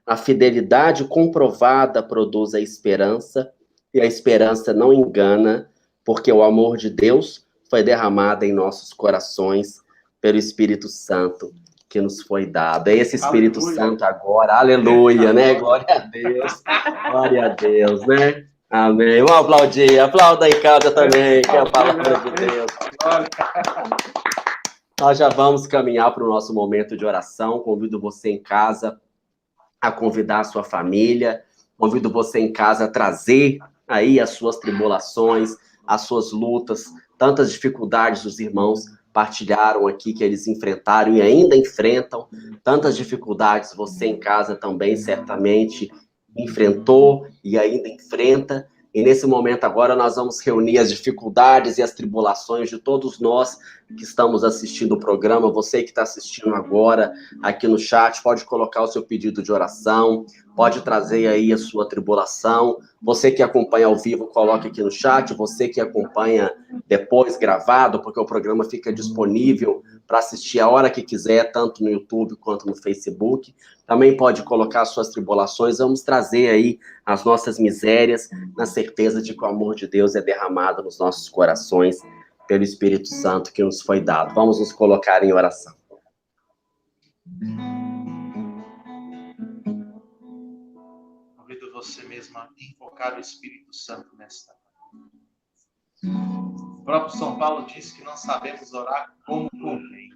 [SPEAKER 2] a fidelidade comprovada produz a esperança, e a esperança não engana, porque o amor de Deus foi derramado em nossos corações pelo Espírito Santo que nos foi dado. É esse Espírito Santo agora, aleluia, né? Glória a Deus, né? Amém. Vamos aplaudir, aplauda em casa também, que é a palavra de Deus. Nós já vamos caminhar para o nosso momento de oração. Convido você em casa a convidar a sua família, convido você em casa a trazer aí as suas tribulações, as suas lutas, tantas dificuldades os irmãos partilharam aqui que eles enfrentaram e ainda enfrentam, tantas dificuldades você em casa também certamente enfrentou e ainda enfrenta. E nesse momento agora nós vamos reunir as dificuldades e as tribulações de todos nós que estamos assistindo o programa. Você que está assistindo agora aqui no chat, pode colocar o seu pedido de oração, pode trazer aí a sua tribulação. Você que acompanha ao vivo, coloque aqui no chat. Você que acompanha depois gravado, porque o programa fica disponível para assistir a hora que quiser, tanto no YouTube quanto no Facebook. Também pode colocar as suas tribulações. Vamos trazer aí as nossas misérias, na certeza de que o amor de Deus é derramado nos nossos corações pelo Espírito Santo que nos foi dado. Vamos nos colocar em oração.
[SPEAKER 1] Convido você mesmo a invocar o Espírito Santo nesta hora. próprio São Paulo diz que não sabemos orar como convém.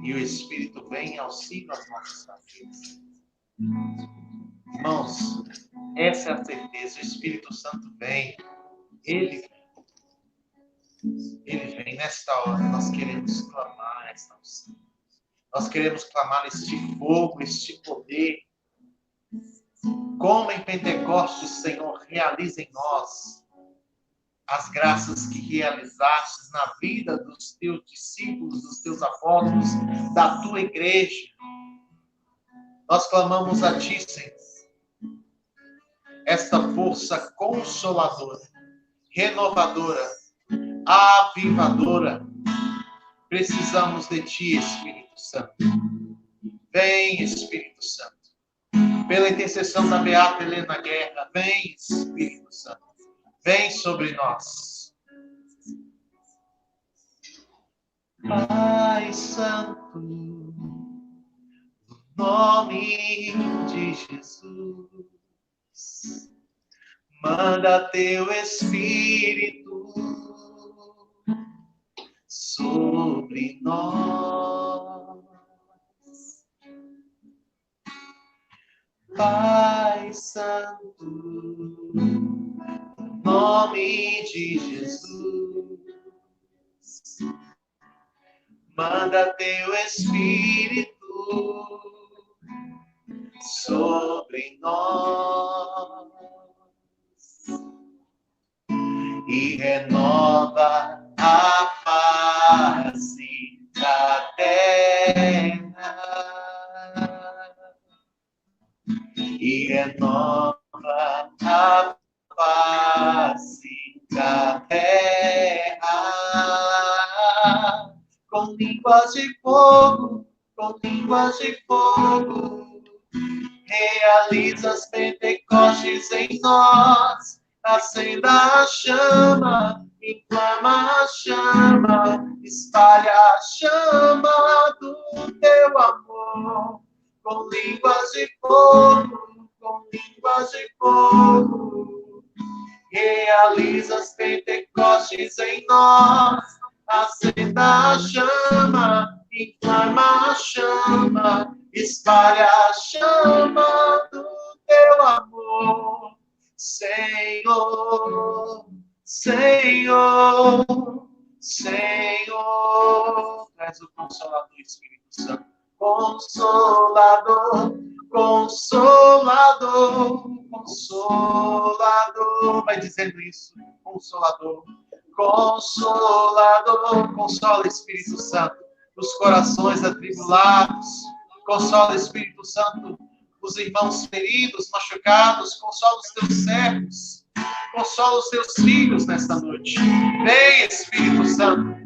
[SPEAKER 1] E o Espírito vem em auxílio às nossas fraquezas. Irmãos, essa é a certeza. O Espírito Santo vem. Ele vem nesta hora. Nós queremos clamar esta unção. Nós queremos clamar este fogo, este poder. Como em Pentecostes, Senhor, realiza em nós as graças que realizastes na vida dos teus discípulos, dos teus apóstolos, da tua igreja. Nós clamamos a ti, Senhor, esta força consoladora, renovadora, avivadora. Precisamos de ti, Espírito Santo. Vem, Espírito Santo. Pela intercessão da Beata Helena Guerra, vem, Espírito Santo. Vem sobre nós. Pai Santo, no nome de Jesus, manda teu Espírito sobre nós. Pai Santo, no nome de Jesus, manda teu Espírito sobre nós e renova a face da terra e renova a face da terra com línguas de fogo, realiza as Pentecostes em nós, acenda a chama, inflama a chama, espalha a chama do teu amor, com línguas de fogo, realiza as Pentecostes em nós, acenda a chama, inflama a chama, espalha a chama do teu amor. Senhor, Senhor, Senhor, traz o Consolador, Espírito Santo. Consolador, Consolador, Consolador. Vai dizendo isso, Consolador. Consolador, consola, Espírito Santo, os corações atribulados. Consola, Espírito Santo, os irmãos feridos, machucados. Consola os teus servos. Consola os teus filhos nesta noite. Vem, Espírito Santo,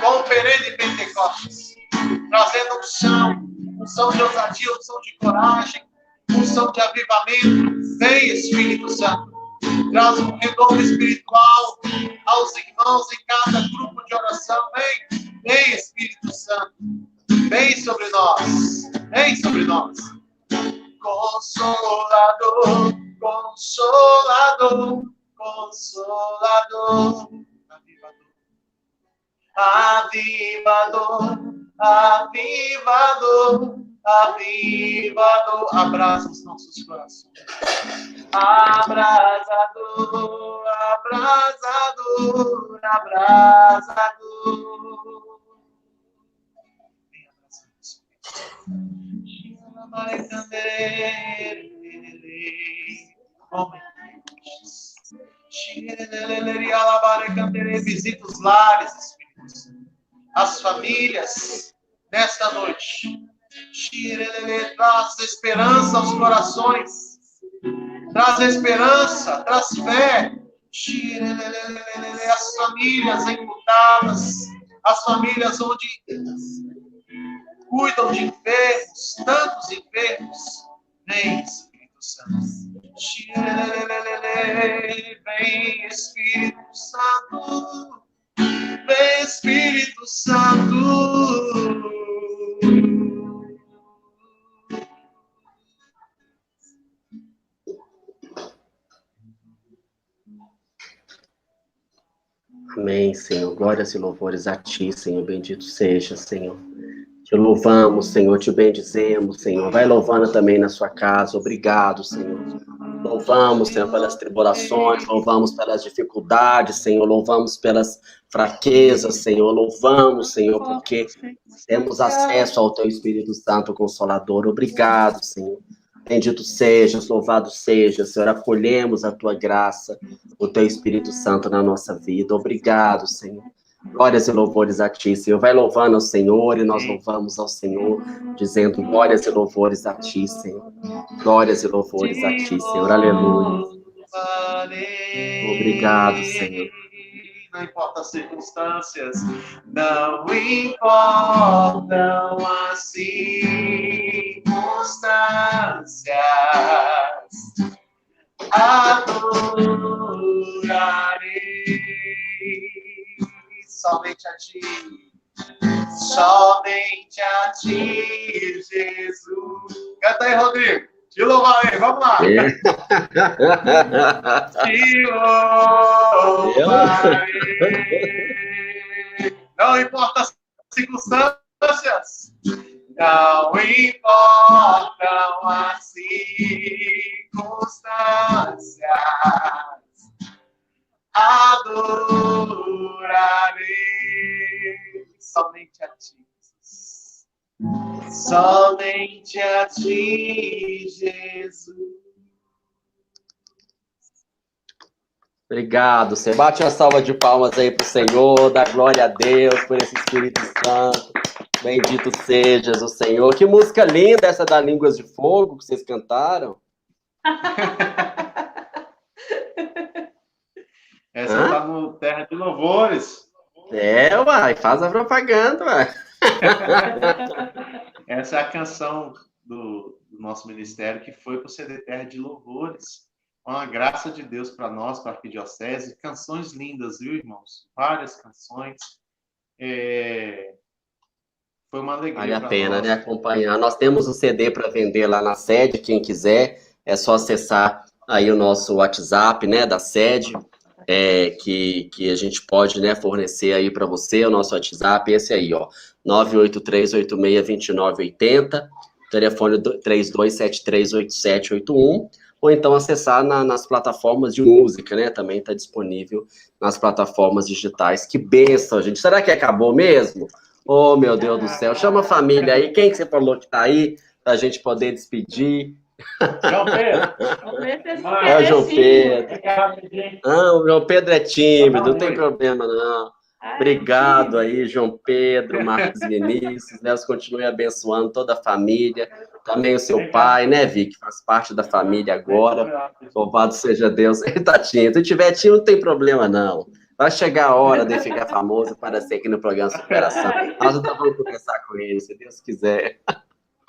[SPEAKER 1] com o perene Pentecostes, trazendo unção de ousadia, unção de coragem, unção de avivamento. Vem, Espírito Santo, traz um renovo espiritual aos irmãos em cada grupo de oração. Vem, Espírito Santo, vem sobre nós, vem sobre nós. Consolador, Consolador, Consolador, avivador, avivador, avivador, abraça os nossos corações. Abrasador, abrasador, abrasador. Vem abraçando. Visita os lares, Espírito Santo, as famílias, nesta noite. Traz esperança aos corações. Traz esperança, traz fé. As famílias enlutadas, as famílias onde cuidam de enfermos, tantos enfermos. Vem, Espírito Santo. Vem, Espírito Santo. Vem, Espírito Santo.
[SPEAKER 2] Amém, Senhor. Glórias e louvores a Ti, Senhor. Bendito seja, Senhor. Te louvamos, Senhor. Te bendizemos, Senhor. Vai louvando também na sua casa. Obrigado, Senhor. Louvamos, Senhor, pelas tribulações. Louvamos pelas dificuldades, Senhor. Louvamos pelas fraquezas, Senhor. Louvamos, Senhor, porque temos acesso ao Teu Espírito Santo Consolador. Obrigado, Senhor. Bendito sejas, louvado sejas, Senhor, acolhemos a Tua graça, o Teu Espírito Santo na nossa vida. Obrigado, Senhor. Glórias e louvores a Ti, Senhor. Vai louvando ao Senhor e nós louvamos ao Senhor, dizendo glórias e louvores a Ti, Senhor. Glórias e louvores a Ti, Senhor. Aleluia. Obrigado, Senhor.
[SPEAKER 1] Não importa as circunstâncias, não importam as circunstâncias, adorarei somente a Ti, Jesus. Canta aí, Rodrigo. Te louvarei, vamos lá. Te louvarei. Não importa as circunstâncias. Não importam as circunstâncias. Adorarei somente a Ti. Somente a Ti, Jesus.
[SPEAKER 2] Obrigado, Senhor. Bate uma salva de palmas aí para o Senhor, dá glória a Deus por esse Espírito Santo. Bendito sejas o Senhor. Que música linda essa da Línguas de Fogo que vocês cantaram.
[SPEAKER 1] Essa está no Terra de Louvores.
[SPEAKER 2] Uai, faz a propaganda, uai.
[SPEAKER 1] Essa é a canção do nosso ministério que foi para o CD Terra de Louvores. Com a graça de Deus para nós, para a Arquidiocese. Canções lindas, viu, irmãos? Várias canções. Foi uma alegria.
[SPEAKER 2] Vale a pena, né, acompanhar. Nós temos o CD para vender lá na sede. Quem quiser, é só acessar aí o nosso WhatsApp, né, da sede. Que a gente pode, né, fornecer aí para você, o nosso WhatsApp, esse aí, ó, 983862980, telefone 32738781, ou então acessar nas plataformas de música, né, também está disponível nas plataformas digitais. Que bênção, gente. Será que acabou mesmo? Oh, meu Deus do céu. Chama a família aí. Quem que você falou que está aí, para a gente poder despedir?
[SPEAKER 1] João Pedro.
[SPEAKER 2] É o João Pedro. O João Pedro é tímido, não tem problema, não. Obrigado aí, João Pedro, Marcos Vinícius. Deus continue abençoando toda a família. Também o seu pai, né, Vicky? Faz parte da família agora. Louvado seja Deus. Ele tá tímido. Se tiver tímido, não tem problema, não. Vai chegar a hora de ficar famoso para ser aqui no programa Superação. Nós vamos conversar com ele, se Deus quiser.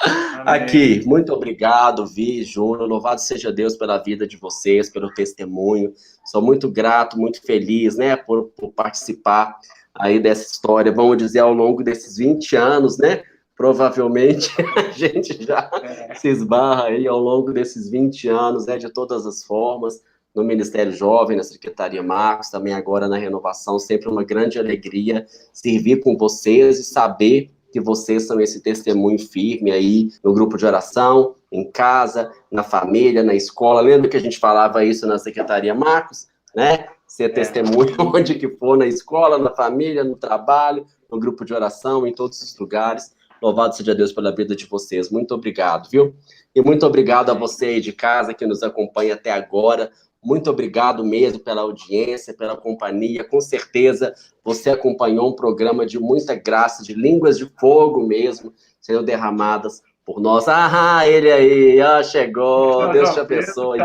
[SPEAKER 2] Amém. Aqui, muito obrigado, Vi, Júnior, louvado seja Deus pela vida de vocês, pelo testemunho, sou muito grato, muito feliz, né, por participar aí dessa história, vamos dizer, ao longo desses 20 anos, né, provavelmente a gente já se esbarra aí ao longo desses 20 anos, né, de todas as formas, no Ministério Jovem, na Secretaria Marcos, também agora na Renovação, sempre uma grande alegria servir com vocês e saber que vocês são esse testemunho firme aí no grupo de oração, em casa, na família, na escola. Lembra que a gente falava isso na Secretaria Marcos, né? Ser testemunho onde que for, na escola, na família, no trabalho, no grupo de oração, em todos os lugares. Louvado seja Deus pela vida de vocês. Muito obrigado, viu? E muito obrigado a você aí de casa que nos acompanha até agora. Muito obrigado mesmo pela audiência, pela companhia. Com certeza você acompanhou um programa de muita graça, de línguas de fogo mesmo, sendo derramadas por nós. Ele aí, chegou. Deus te abençoe.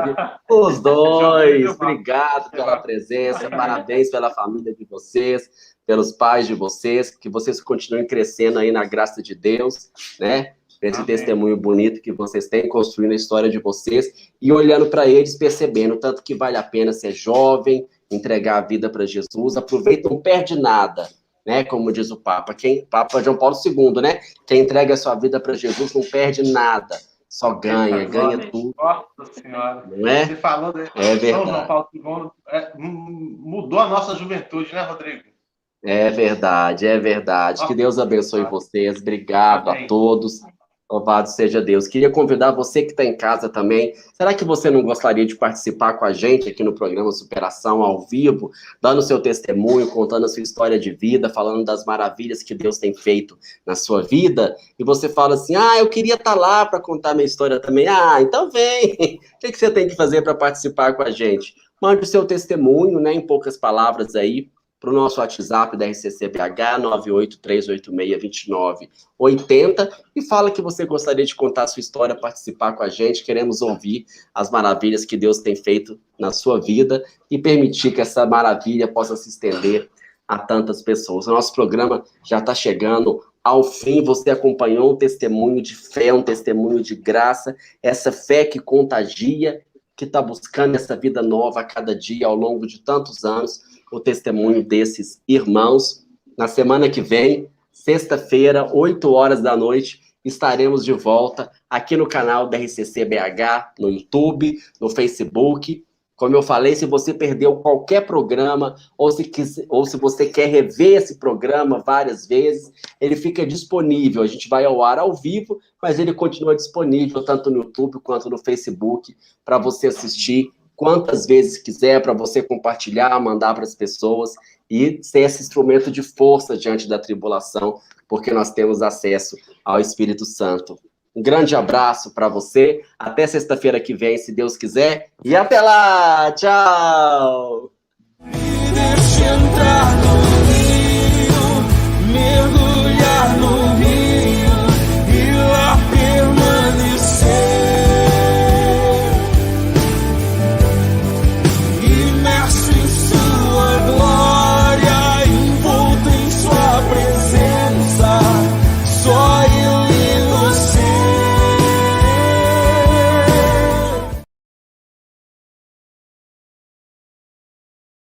[SPEAKER 2] Os dois, obrigado pela presença, parabéns pela família de vocês, pelos pais de vocês, que vocês continuem crescendo aí na graça de Deus, né? Esse testemunho bonito que vocês têm, construindo a história de vocês e olhando para eles, percebendo tanto que vale a pena ser jovem, entregar a vida para Jesus, aproveita, não perde nada, né? Como diz o Papa João Paulo II, né? Quem entrega a sua vida para Jesus não perde nada, Só ganha tudo.
[SPEAKER 1] Nossa Senhora.
[SPEAKER 2] Não é?
[SPEAKER 1] Você falou de São João Paulo II, mudou a nossa juventude, né, Rodrigo?
[SPEAKER 2] É verdade. Que Deus abençoe vocês. Obrigado a todos. Louvado seja Deus. Queria convidar você que está em casa também. Será que você não gostaria de participar com a gente aqui no programa Superação ao vivo, dando seu testemunho, contando a sua história de vida, falando das maravilhas que Deus tem feito na sua vida? E você fala assim, eu queria estar lá para contar minha história também. Então vem! O que você tem que fazer para participar com a gente? Mande o seu testemunho, né, em poucas palavras aí, para o nosso WhatsApp da RCCBH, 983862980, e fala que você gostaria de contar a sua história, participar com a gente. Queremos ouvir as maravilhas que Deus tem feito na sua vida e permitir que essa maravilha possa se estender a tantas pessoas. O nosso programa já está chegando ao fim. Você acompanhou um testemunho de fé, um testemunho de graça, essa fé que contagia, que está buscando essa vida nova a cada dia, ao longo de tantos anos, o testemunho desses irmãos. Na semana que vem, sexta-feira, 8 horas da noite, estaremos de volta aqui no canal da RCCBH, no YouTube, no Facebook. Como eu falei, se você perdeu qualquer programa, ou se você quer rever esse programa várias vezes, ele fica disponível. A gente vai ao ar ao vivo, mas ele continua disponível tanto no YouTube quanto no Facebook, para você assistir quantas vezes quiser, para você compartilhar, mandar para as pessoas e ser esse instrumento de força diante da tribulação, porque nós temos acesso ao Espírito Santo. Um grande abraço para você, até sexta-feira que vem, se Deus quiser, e até lá! Tchau!